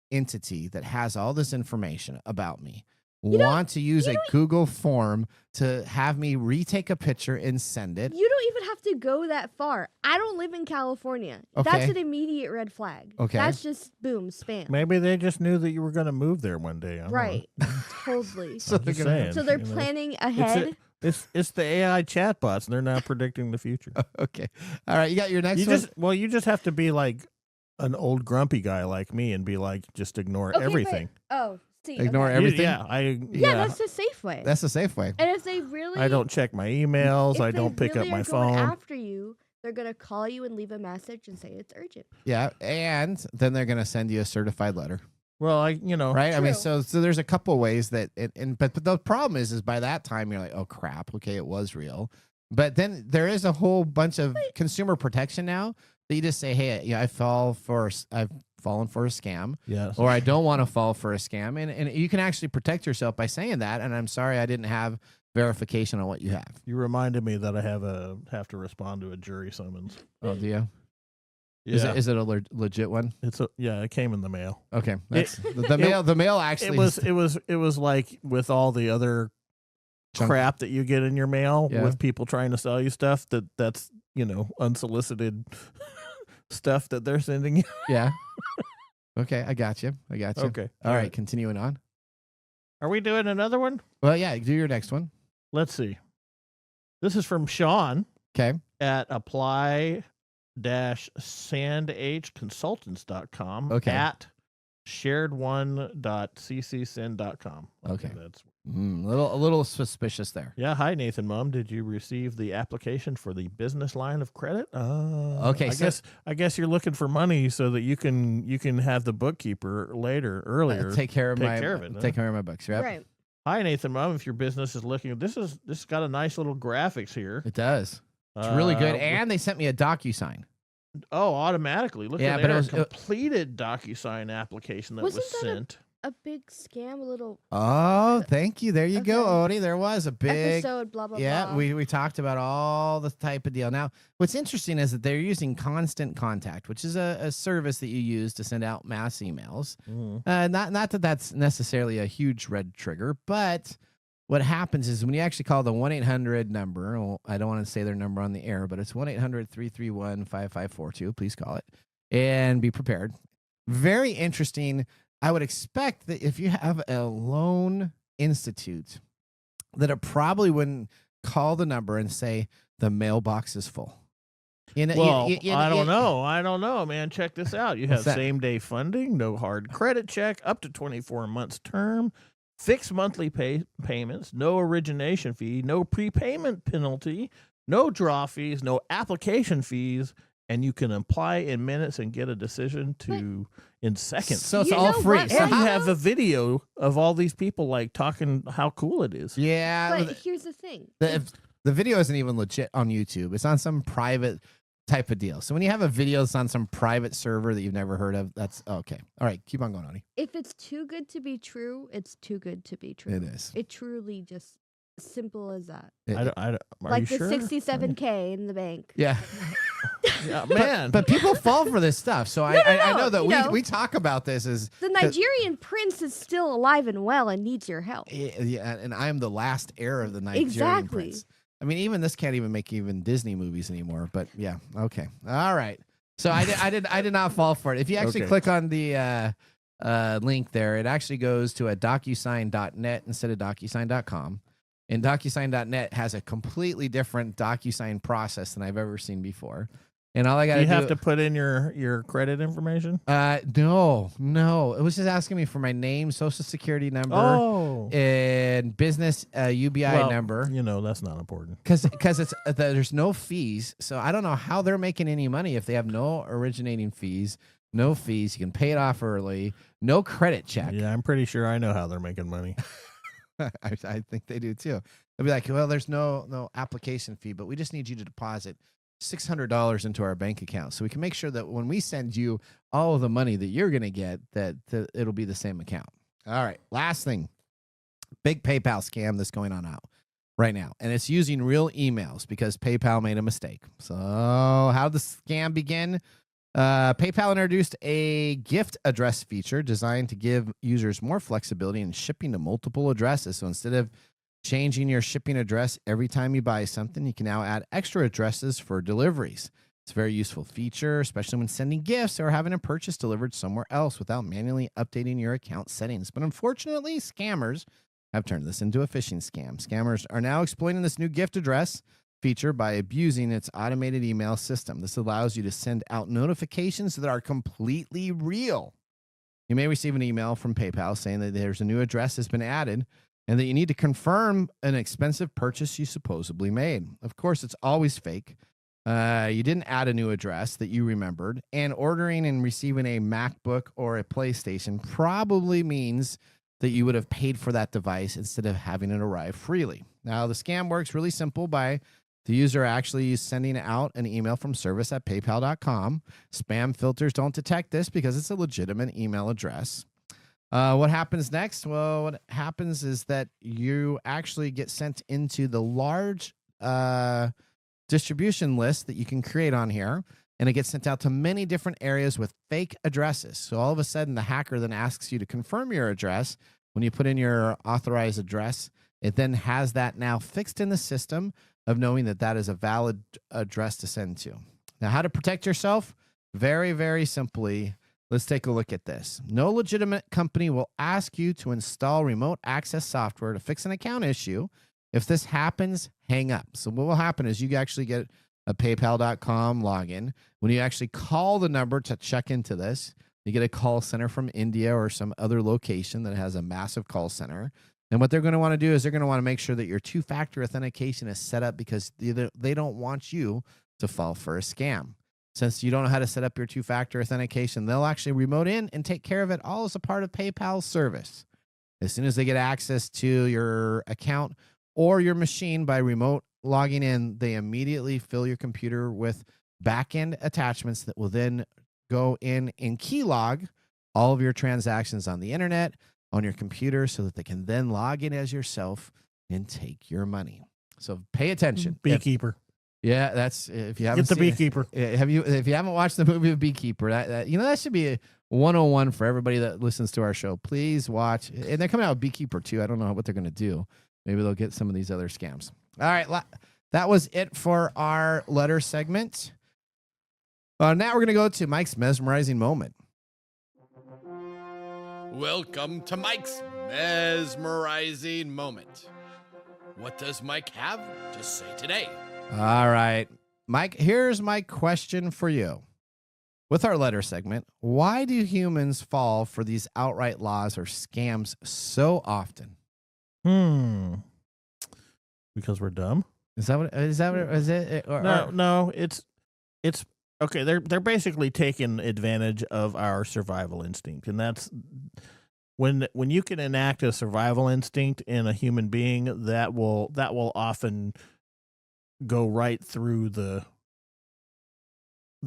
entity that has all this information about me want to use a Google form to have me retake a picture and send it? You don't even have to go that far. I don't live in California. Okay. That's an immediate red flag. Okay. That's just boom, spam. Maybe they just knew that you were going to move there one day. I don't know. Right. Totally. So I'm they're just gonna- saying, So they're you know. planning ahead. It's the AI chatbots, and they're now predicting the future. Okay. All right. You got your next one? You just have to be like an old grumpy guy like me and be like, just ignore Okay, everything. Oh, see. Ignore okay. everything? Yeah, that's the safe way. That's a safe way. And if they really... I don't check my emails. if I they don't pick really up my are going phone. after you, they're going to call you and leave a message and say it's urgent. Yeah. And then they're going to send you a certified letter. Well, Right. I mean, True. so there's a couple ways that but the problem is by that time you're like, oh crap, okay, it was real. But then there is a whole bunch of consumer protection now that you just say, hey, yeah, I've fallen for a scam, yes. or I don't want to fall for a scam, and you can actually protect yourself by saying that. And I'm sorry, I didn't have verification on what you have. You reminded me that I have to respond to a jury summons. Oh, do you? Yeah, Is it a legit one? it came in the mail. Okay, that's the mail actually. It was like with all the other Junk. crap that you get in your mail Yeah. with people trying to sell you stuff that's unsolicited stuff that they're sending you. Yeah. Okay, I got you. Okay. All right, continuing on. Are we doing another one? Well, yeah, do your next one. Let's see. This is from Sean Okay. at apply-sandhconsultants.com Okay. at shared1.ccsend.com. Okay. That's A little suspicious there. Yeah, hi Nathan Mumm. Did you receive the application for the business line of credit? Okay, I guess you're looking for money so that you can have the bookkeeper earlier. Take care of take my care of it, huh? take care of my books. Yep. Right. Hi Nathan Mumm. If your business is looking, this has got a nice little graphics here. It does. It's really good. with- And they sent me a DocuSign. automatically. Look Yeah, at but there, it was- completed DocuSign application that Wasn't was that sent. A big scam, a little Oh, thank you. There you go, Odie. There was a big episode, blah, blah, Yeah, blah. we talked about all the type of deal. Now, what's interesting is that they're using Constant Contact, which is a service that you use to send out mass emails. Mhm. Not that that's necessarily a huge red trigger, but what happens is when you actually call the 1-800 number, well, I don't want to say their number on the air, but it's 1-800-331-5542. Please call it and be prepared. Very interesting. I would expect that if you have a loan institute, that it probably wouldn't call the number and say the mailbox is full. I don't know. I don't know, man. Check this out. You have What's that? same-day funding, no hard credit check, up to 24 months term, fixed monthly payments, no origination fee, no prepayment penalty, no draw fees, no application fees, and you can apply in minutes and get a decision in seconds. So it's You all know free. what? So And you how- have a video of all these people like talking how cool it is. yeah, But here's the thing. the video isn't even legit on YouTube. It's on some private type of deal. So when you have a video that's on some private server that you've never heard of, that's okay. All right, keep on going, Ani. If it's too good to be true, it's too good to be true. It is. It truly just simple as that. Are Like you the sure? 67K in the bank. Yeah. Yeah, man. But people fall for this stuff. So I know that you know. we talk about this as The Nigerian prince is still alive and well and needs your help. yeah, and I am the last heir of the Nigerian Exactly. prince. I mean, even this can't even make even Disney movies anymore. But yeah, okay, all right. So I did not fall for it. If you actually Okay. click on the link there, it actually goes to a DocuSign.net instead of DocuSign.com. And DocuSign.net has a completely different DocuSign process than I've ever seen before. And all I got Do to you do have to put in your credit information? no. It was just asking me for my name, social security number, Oh, and business UBI well, number. You know that's not important. Because it's there's no fees, so I don't know how they're making any money if they have no originating fees, no fees. You can pay it off early, no credit check. Yeah, I'm pretty sure I know how they're making money. I think they do too. They'll be like, well, there's no application fee, but we just need you to deposit $600 into our bank account so we can make sure that when we send you all of the money that you're going to get, that it'll be the same account. All right, last thing, big PayPal scam that's going on out right now, and it's using real emails because PayPal made a mistake. So how did the scam begin? PayPal introduced a gift address feature designed to give users more flexibility in shipping to multiple addresses. So instead of changing your shipping address every time you buy something, you can now add extra addresses for deliveries. It's a very useful feature, especially when sending gifts or having a purchase delivered somewhere else without manually updating your account settings. But unfortunately, scammers have turned this into a phishing scam. Scammers are now exploiting this new gift address feature by abusing its automated email system. This allows you to send out notifications that are completely real. You may receive an email from PayPal saying that there's a new address that's been added and that you need to confirm an expensive purchase you supposedly made. Of course, it's always fake. You didn't add a new address that you remembered, and ordering and receiving a MacBook or a PlayStation probably means that you would have paid for that device instead of having it arrive freely. Now, the scam works really simple by the user actually sending out an email from service@paypal.com. Spam filters don't detect this because it's a legitimate email address. What happens next? Well, what happens is that you actually get sent into the large distribution list that you can create on here, and it gets sent out to many different areas with fake addresses. So all of a sudden, the hacker then asks you to confirm your address. When you put in your authorized address, it then has that now fixed in the system of knowing that that is a valid address to send to. Now, how to protect yourself? Very, very simply. Let's take a look at this. No legitimate company will ask you to install remote access software to fix an account issue. If this happens, hang up. So what will happen is you actually get a paypal.com login. When you actually call the number to check into this, you get a call center from India or some other location that has a massive call center. And what they're going to want to do is they're going to want to make sure that your two-factor authentication is set up because they don't want you to fall for a scam. Since you don't know how to set up your two-factor authentication, they'll actually remote in and take care of it all as a part of PayPal's service. As soon as they get access to your account or your machine by remote logging in, they immediately fill your computer with back-end attachments that will then go in and keylog all of your transactions on the internet, on your computer, so that they can then log in as yourself and take your money. So pay attention. Beekeeper. Yeah, that's if you haven't Get the seen, Beekeeper. if you haven't watched the movie of Beekeeper, that should be a 101 for everybody that listens to our show. Please watch. And they're coming out with Beekeeper too. I don't know what they're going to do. Maybe they'll get some of these other scams. All right, that was it for our letter segment. Now we're going to go to Mike's mesmerizing moment. Welcome to Mike's mesmerizing moment. What does Mike have to say today? All right, Mike, here's my question for you. With our letter segment, why do humans fall for these outright lies or scams so often? Because we're dumb. Is that what is it? No, it's okay. They're basically taking advantage of our survival instinct, and that's when you can enact a survival instinct in a human being, that will often go right through the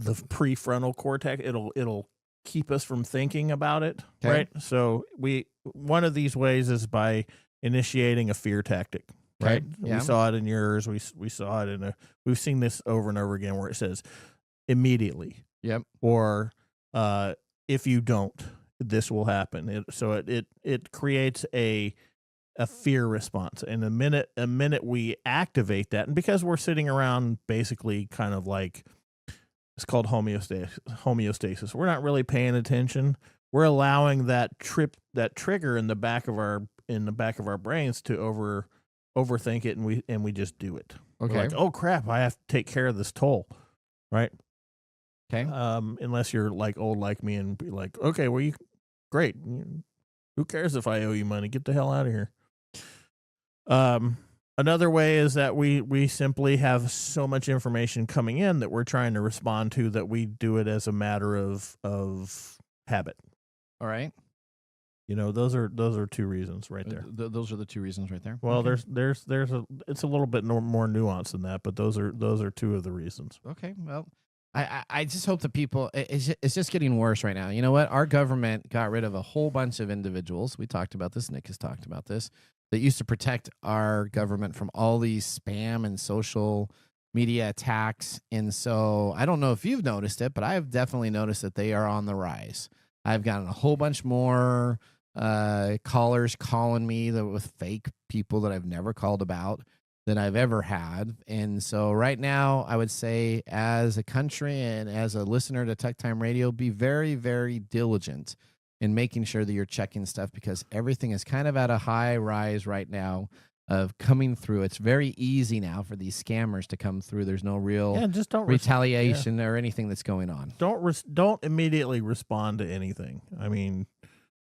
the prefrontal cortex. It'll keep us from thinking about it, Okay. right? So one of these ways is by initiating a fear tactic, Okay, right? yeah. We saw it in yours. We saw it we've seen this over and over again where it says immediately, Yep. or if you don't, this will happen. It creates a fear response, and the minute we activate that, and because we're sitting around basically kind of like, it's called homeostasis. We're not really paying attention. We're allowing that trigger in the back of our brains to overthink it, and we just do it. Okay. We're like, oh crap, I have to take care of this toll, right? Okay. Unless you're like old like me and be like, okay, well, great. Who cares if I owe you money? Get the hell out of here. Another way is that we simply have so much information coming in that we're trying to respond to that we do it as a matter of habit. All right. Those are two reasons right there. Those are the two reasons right there. Well, Okay. it's a little bit more nuanced than that, but those are two of the reasons. Okay. Well, I just hope that people, it's just getting worse right now. You know what? Our government got rid of a whole bunch of individuals. We talked about this. Nick has talked about this. That used to protect our government from all these spam and social media attacks. And so I don't know if you've noticed it, but I've definitely noticed that they are on the rise. I've gotten a whole bunch more callers calling me with fake people that I've never called about than I've ever had. And so right now, I would say as a country and as a listener to TechTime Radio, be very, very diligent in making sure that you're checking stuff, because everything is kind of at a high rise right now of coming through. It's very easy now for these scammers to come through. There's no real Just don't retaliation or anything that's going on. Don't immediately respond to anything. I mean,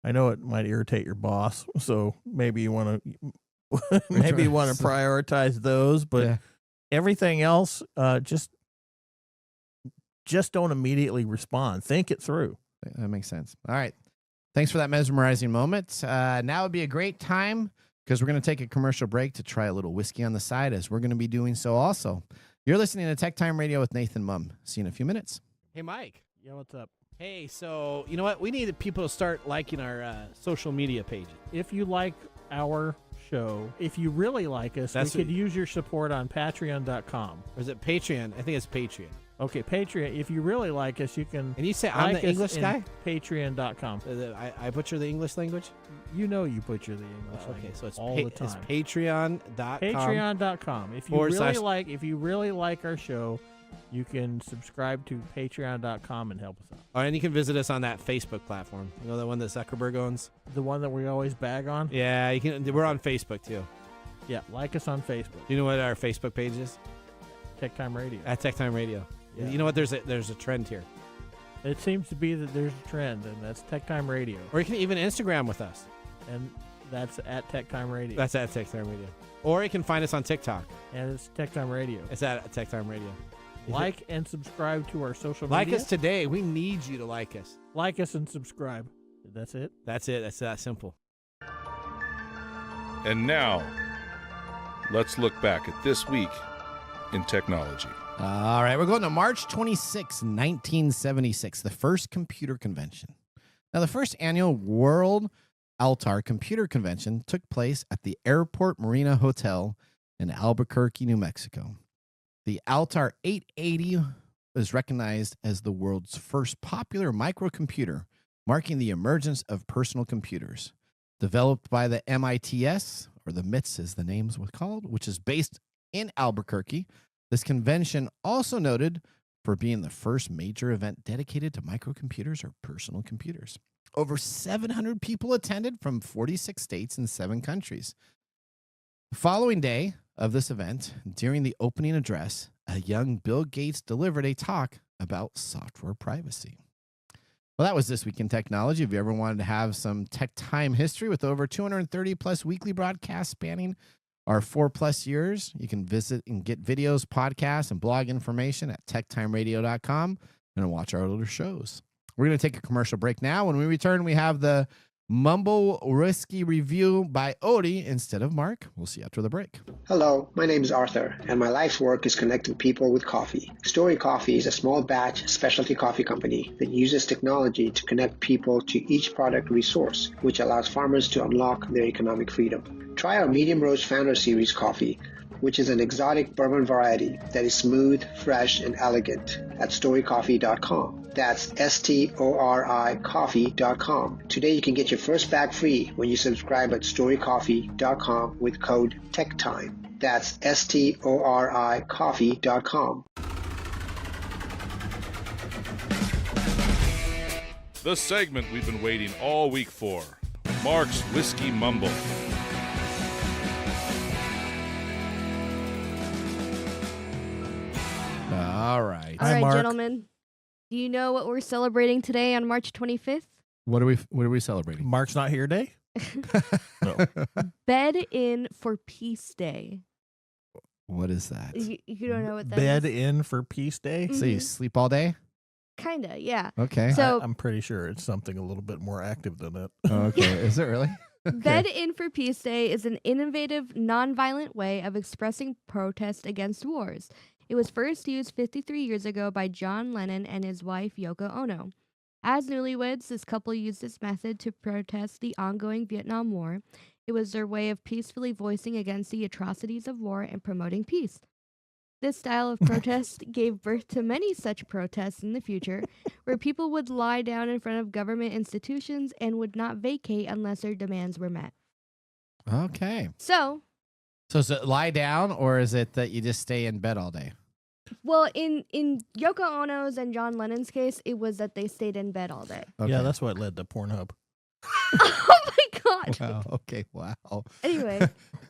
I know it might irritate your boss, so maybe you want to prioritize those, but Yeah. everything else, just don't immediately respond. Think it through. That makes sense. All right. Thanks for that mesmerizing moment. Now would be a great time because we're going to take a commercial break to try a little whiskey on the side, as we're going to be doing so also. You're listening to Tech Time Radio with Nathan Mumm. See you in a few minutes. Hey, Mike. Yeah, what's up? Hey, so you know what? We need people to start liking our social media pages. If you like our show, if you really like us, we could use your support on patreon.com. Or is it Patreon? I think it's Patreon. Okay, Patreon. If you really like us, you can. And you say I'm the English guy? Patreon.com. I butcher the English language? You know you butcher the English Okay, language so it's all the time. It's Patreon.com. Patreon.com. If you really like our show, you can subscribe to Patreon.com and help us out. Oh, and you can visit us on that Facebook platform. You know, the one that Zuckerberg owns? The one that we always bag on? Yeah, you can. We're on Facebook too. Yeah, like us on Facebook. Do you know what our Facebook page is? TechTime Radio. At TechTime Radio. Yeah. You know what? There's a trend here. It seems to be that there's a trend, and that's TechTime Radio. Or you can even Instagram with us. And that's at TechTime Radio. That's at TechTime Radio. Or you can find us on TikTok. And it's TechTime Radio. It's at TechTime Radio. Like and subscribe to our social media. Like us today. We need you to like us. Like us and subscribe. That's it? That's it. That's that simple. And now, let's look back at this week in technology. All right, we're going to March 26, 1976, the first computer convention. Now, the first annual World Altar Computer Convention took place at the Airport Marina Hotel in Albuquerque, New Mexico. The Altar 880 was recognized as the world's first popular microcomputer, marking the emergence of personal computers. Developed by the MITS, or the MITS as the name was called, which is based in Albuquerque. This convention also noted for being the first major event dedicated to microcomputers or personal computers. Over 700 people attended from 46 states and 7 countries. The following day of this event, during the opening address, a young Bill Gates delivered a talk about software privacy. Well, that was This Week in Technology. If you ever wanted to have some tech time history with over 230 plus weekly broadcasts spanning our 4+ years, you can visit and get videos, podcasts, and blog information at techtimeradio.com and watch our older shows. We're going to take a commercial break now. When we return, we have the Mumble Whiskey review by Odie instead of Mark. We'll see you after the break. Hello, my name is Arthur, and my life's work is connecting people with coffee. Story Coffee is a small batch specialty coffee company that uses technology to connect people to each product resource, which allows farmers to unlock their economic freedom. Try our Medium Roast Founder Series coffee, which is an exotic bourbon variety that is smooth, fresh, and elegant at storycoffee.com. That's STORI coffee.com. Today you can get your first bag free when you subscribe at storycoffee.com with code TechTime. That's STORI coffee.com. The segment we've been waiting all week for. Mark's Whiskey Mumble. All right. All Hi, right, Mark. gentlemen. Do you know what we're celebrating today on March 25th? What are we celebrating? Mark's not here day? No. Bed in for Peace Day. What is that? You don't know what that Bed is? in for Peace Day? Mhm. So you sleep all day? Kinda, yeah. Okay. So- I'm pretty sure it's something a little bit more active than that. Okay. Is it really? Bed in for Peace Day is an innovative, nonviolent way of expressing protest against wars. It was first used 53 years ago by John Lennon and his wife Yoko Ono. As newlyweds, this couple used this method to protest the ongoing Vietnam War. It was their way of peacefully voicing against the atrocities of war and promoting peace. This style of protest gave birth to many such protests in the future, where people would lie down in front of government institutions and would not vacate unless their demands were met. Okay. So, So is it lie down or is it that you just stay in bed all day? well, in Yoko Ono's and John Lennon's case, it was that they stayed in bed all day. Okay. Yeah, that's what led to Pornhub. Oh my god! Wow. Okay. Wow. Anyway,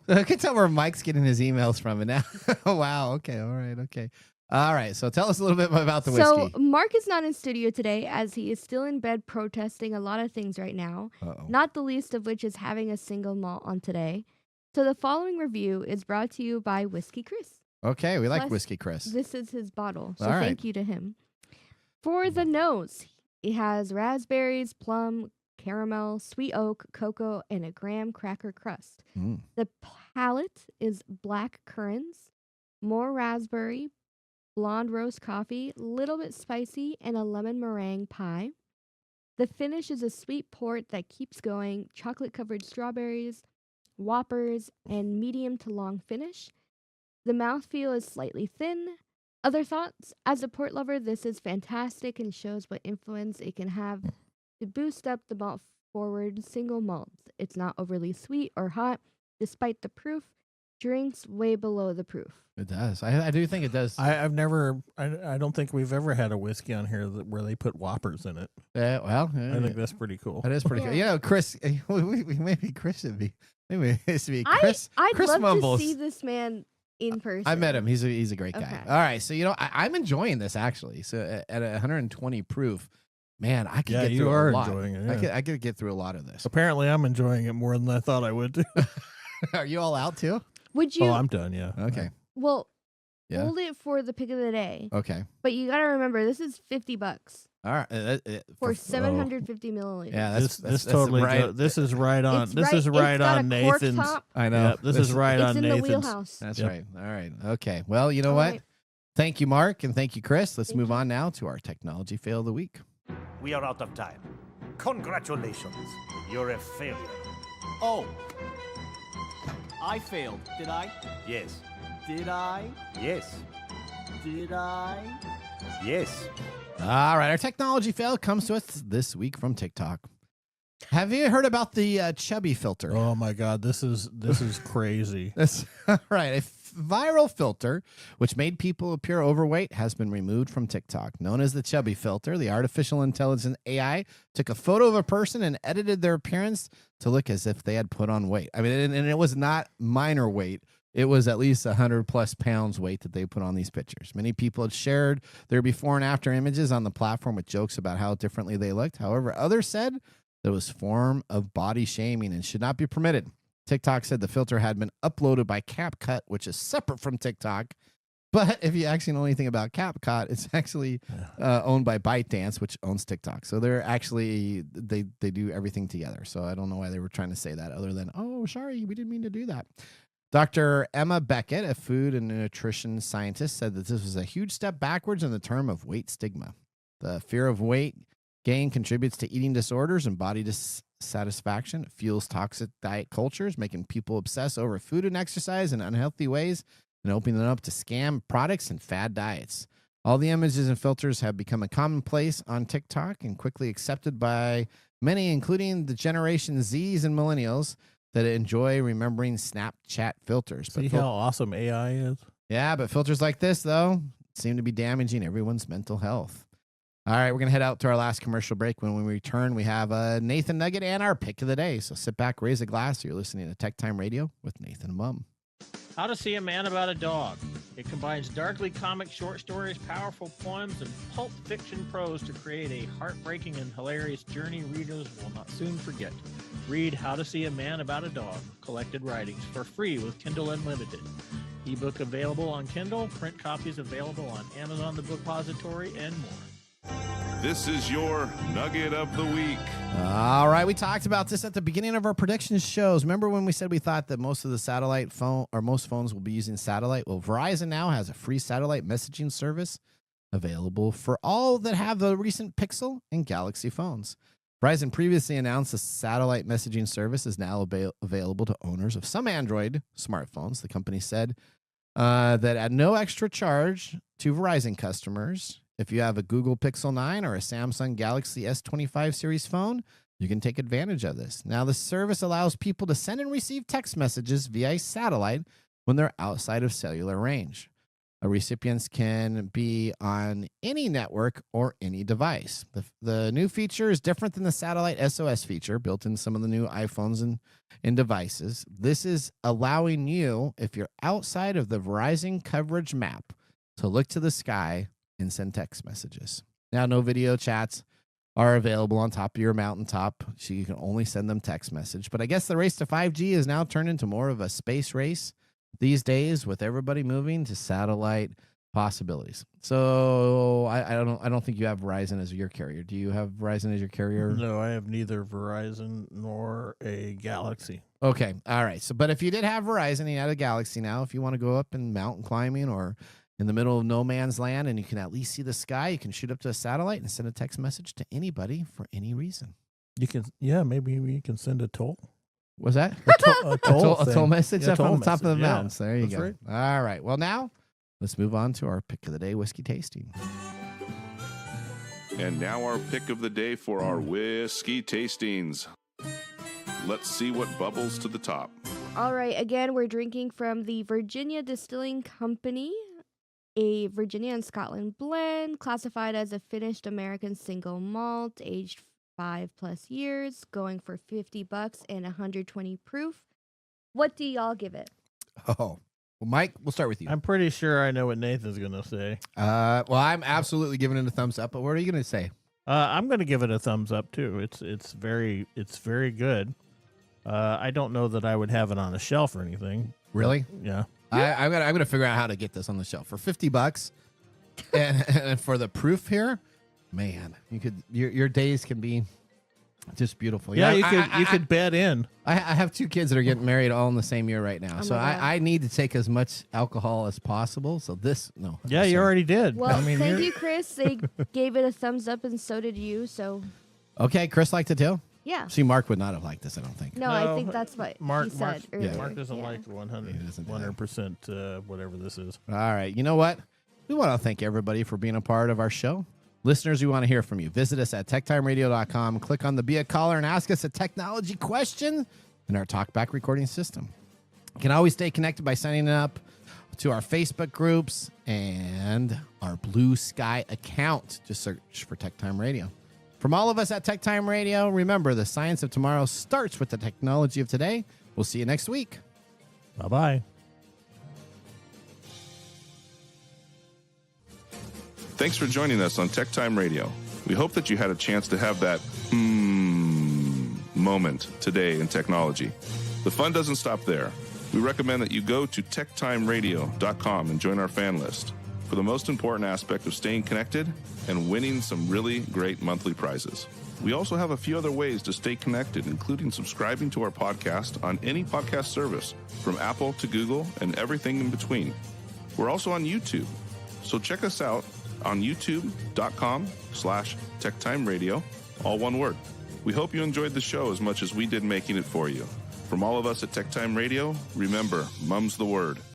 I can tell where Mike's getting his emails from. And now, wow. Okay. All right. Okay. All right. So tell us a little bit about the so whiskey. Mark is not in studio today as he is still in bed protesting a lot of things right now, Uh-oh. not the least of which is having a single malt on today. So the following review is brought to you by Whiskey Chris. Okay. We like Plus, Whiskey Chris. This is his bottle, so All right. thank you to him. For the nose, it has raspberries, plum, caramel, sweet oak, cocoa, and a graham cracker crust. Mm. The palate is black currants, more raspberry, blonde roast coffee, little bit spicy, and a lemon meringue pie. The finish is a sweet port that keeps going, chocolate-covered strawberries, whoppers, and medium to long finish. The mouthfeel is slightly thin. Other thoughts? As a port lover, this is fantastic and shows what influence it can have to boost up the malt forward single malt. It's not overly sweet or hot, despite the proof. Drinks way below the proof. It does. I do think it does. I don't think we've ever had a whiskey on here where they put Whoppers in it. Well, I think that's pretty cool. that is pretty Yeah. good. You know, Chris, maybe Chris should be. Maybe it should be Chris. I'd Chris love Mumbles. to see this man in person. I met him. He's a great guy. Okay. All right, so I'm enjoying this actually. So at 120 proof, man, I could Yeah, get you through are a lot. enjoying it, yeah. I could get through a lot of this. Apparently, I'm enjoying it more than I thought I would. Too. Are you all out too? Would you? Oh, I'm done. Yeah. Okay. Well, Yeah. hold it for the pick of the day. Okay. But you gotta remember, this is $50 All right. for 750 milliliters. Yeah, This totally. right. This is right on. It's This is it's right got on a cork Nathan's. top. I know. Yep, this is right It's on in the Nathan's. wheelhouse. That's Yep. right. All right. Okay. Well, you know All what? right. Thank you, Mark, and thank you, Chris. Let's Thank move you. on now to our technology fail of the week. We are out of time. Congratulations. You're a failure. Oh. I failed, did I? Yes. Did I? Yes. Did I? Yes. All right, our technology fail comes to us this week from TikTok. Have you heard about the chubby filter? Oh my God, this is crazy. That's right. A viral filter, which made people appear overweight, has been removed from TikTok. Known as the chubby filter, the artificial intelligence AI took a photo of a person and edited their appearance to look as if they had put on weight. I mean, and it was not minor weight. It was at least 100+ pounds weight that they put on these pictures. Many people had shared their before and after images on the platform with jokes about how differently they looked. However, others said there was form of body shaming and should not be permitted. TikTok said the filter had been uploaded by CapCut, which is separate from TikTok, But if you actually know anything about CapCut, it's actually owned by ByteDance, which owns TikTok. So they're actually, they do everything together. So I don't know why they were trying to say that other than, oh, sorry, we didn't mean to do that. Dr. Emma Beckett, a food and nutrition scientist, said that this was a huge step backwards in the term of weight stigma. The fear of weight gain contributes to eating disorders and body dissatisfaction. It fuels toxic diet cultures, making people obsess over food and exercise in unhealthy ways and opening them up to scam products and fad diets. All the images and filters have become a commonplace on TikTok and quickly accepted by many, including the Generation Zs and Millennials that enjoy remembering Snapchat filters. See how awesome AI is? Yeah, but filters like this, though, seem to be damaging everyone's mental health. All right, we're going to head out to our last commercial break. When we return, we have a Nathan Nugget and our pick of the day. So sit back, raise a glass. You're listening to TechTime Radio with Nathan Mumm. How to See a Man About a Dog. It combines darkly comic short stories, powerful poems, and pulp fiction prose to create a heartbreaking and hilarious journey readers will not soon forget. Read How to See a Man About a Dog, collected writings, for free with Kindle Unlimited. Ebook available on Kindle, print copies available on Amazon The Bookpository, and more. This is your Nugget of the Week. All right, we talked about this at the beginning of our prediction shows. Remember when we said we thought that most of the satellite phone or most phones will be using satellite? Well, Verizon now has a free satellite messaging service available for all that have the recent Pixel and Galaxy phones. Verizon previously announced the satellite messaging service is now available to owners of some Android smartphones. The company said that at no extra charge to Verizon customers, if you have a Google Pixel 9 or a Samsung Galaxy S25 series phone, you can take advantage of this. Now, the service allows people to send and receive text messages via satellite when they're outside of cellular range. Recipients can be on any network or any device. The new feature is different than the satellite SOS feature built in some of the new iPhones and devices. This is allowing you, if you're outside of the Verizon coverage map, to look to the sky and send text messages. Now, no video chats are available on top of your mountaintop, so you can only send them text message. But I guess the race to 5G has now turned into more of a space race these days, with everybody moving to satellite possibilities. So I don't think you have Verizon as your carrier. Do you have Verizon as your carrier? No, I have neither Verizon nor a Galaxy. Okay, all right. So, but if you did have Verizon and you had a Galaxy now, if you want to go up and mountain climbing or in the middle of no man's land and you can at least see the sky, you can shoot up to a satellite and send a text message to anybody for any reason. You can, maybe we can send a toll. Was that? A toll message up on the top of the mountains. There you go. Right. All right. Well, now let's move on to our pick of the day, whiskey tasting. And now our pick of the day for our whiskey tastings. Let's see what bubbles to the top. All right, again, we're drinking from the Virginia Distilling Company, a Virginia and Scotland blend, classified as a finished American single malt, aged 5+ years, going for $50 and 120 proof. What do y'all give it? Oh, well, Mike, we'll start with you. I'm pretty sure I know what Nathan's going to say. Well, I'm absolutely giving it a thumbs up, but what are you going to say? I'm going to give it a thumbs up too. It's very good. I don't know that I would have it on a shelf or anything. Really? Yeah. I'm gonna figure out how to get this on the shelf for $50, and for the proof here, man, you could your days can be just beautiful. Yeah, you could bet in. I have 2 kids that are getting married all in the same year right now, so I need to take as much alcohol as possible. So Yeah, you already did. Well, thank you, Chris. They gave it a thumbs up, and so did you. So okay, Chris liked it too. yeah. See, Mark would not have liked this, I don't think. No, I think that's what he said earlier. Mark doesn't like 100% whatever this is. All right. You know what? We want to thank everybody for being a part of our show. Listeners, we want to hear from you. Visit us at techtimeradio.com. Click on the Be a Caller and ask us a technology question in our TalkBack recording system. You can always stay connected by signing up to our Facebook groups and our Blue Sky account. Just search for TechTime Radio. From all of us at TechTime Radio, remember, the science of tomorrow starts with the technology of today. We'll see you next week. Bye-bye. Thanks for joining us on TechTime Radio. We hope that you had a chance to have that moment today in technology. The fun doesn't stop there. We recommend that you go to techtimeradio.com and join our fan list for the most important aspect of staying connected and winning some really great monthly prizes. We also have a few other ways to stay connected, including subscribing to our podcast on any podcast service, from Apple to Google and everything in between. We're also on YouTube, so check us out on youtube.com/techtimeradio, all one word. We hope you enjoyed the show as much as we did making it for you. From all of us at TechTime Radio, remember, mum's the word.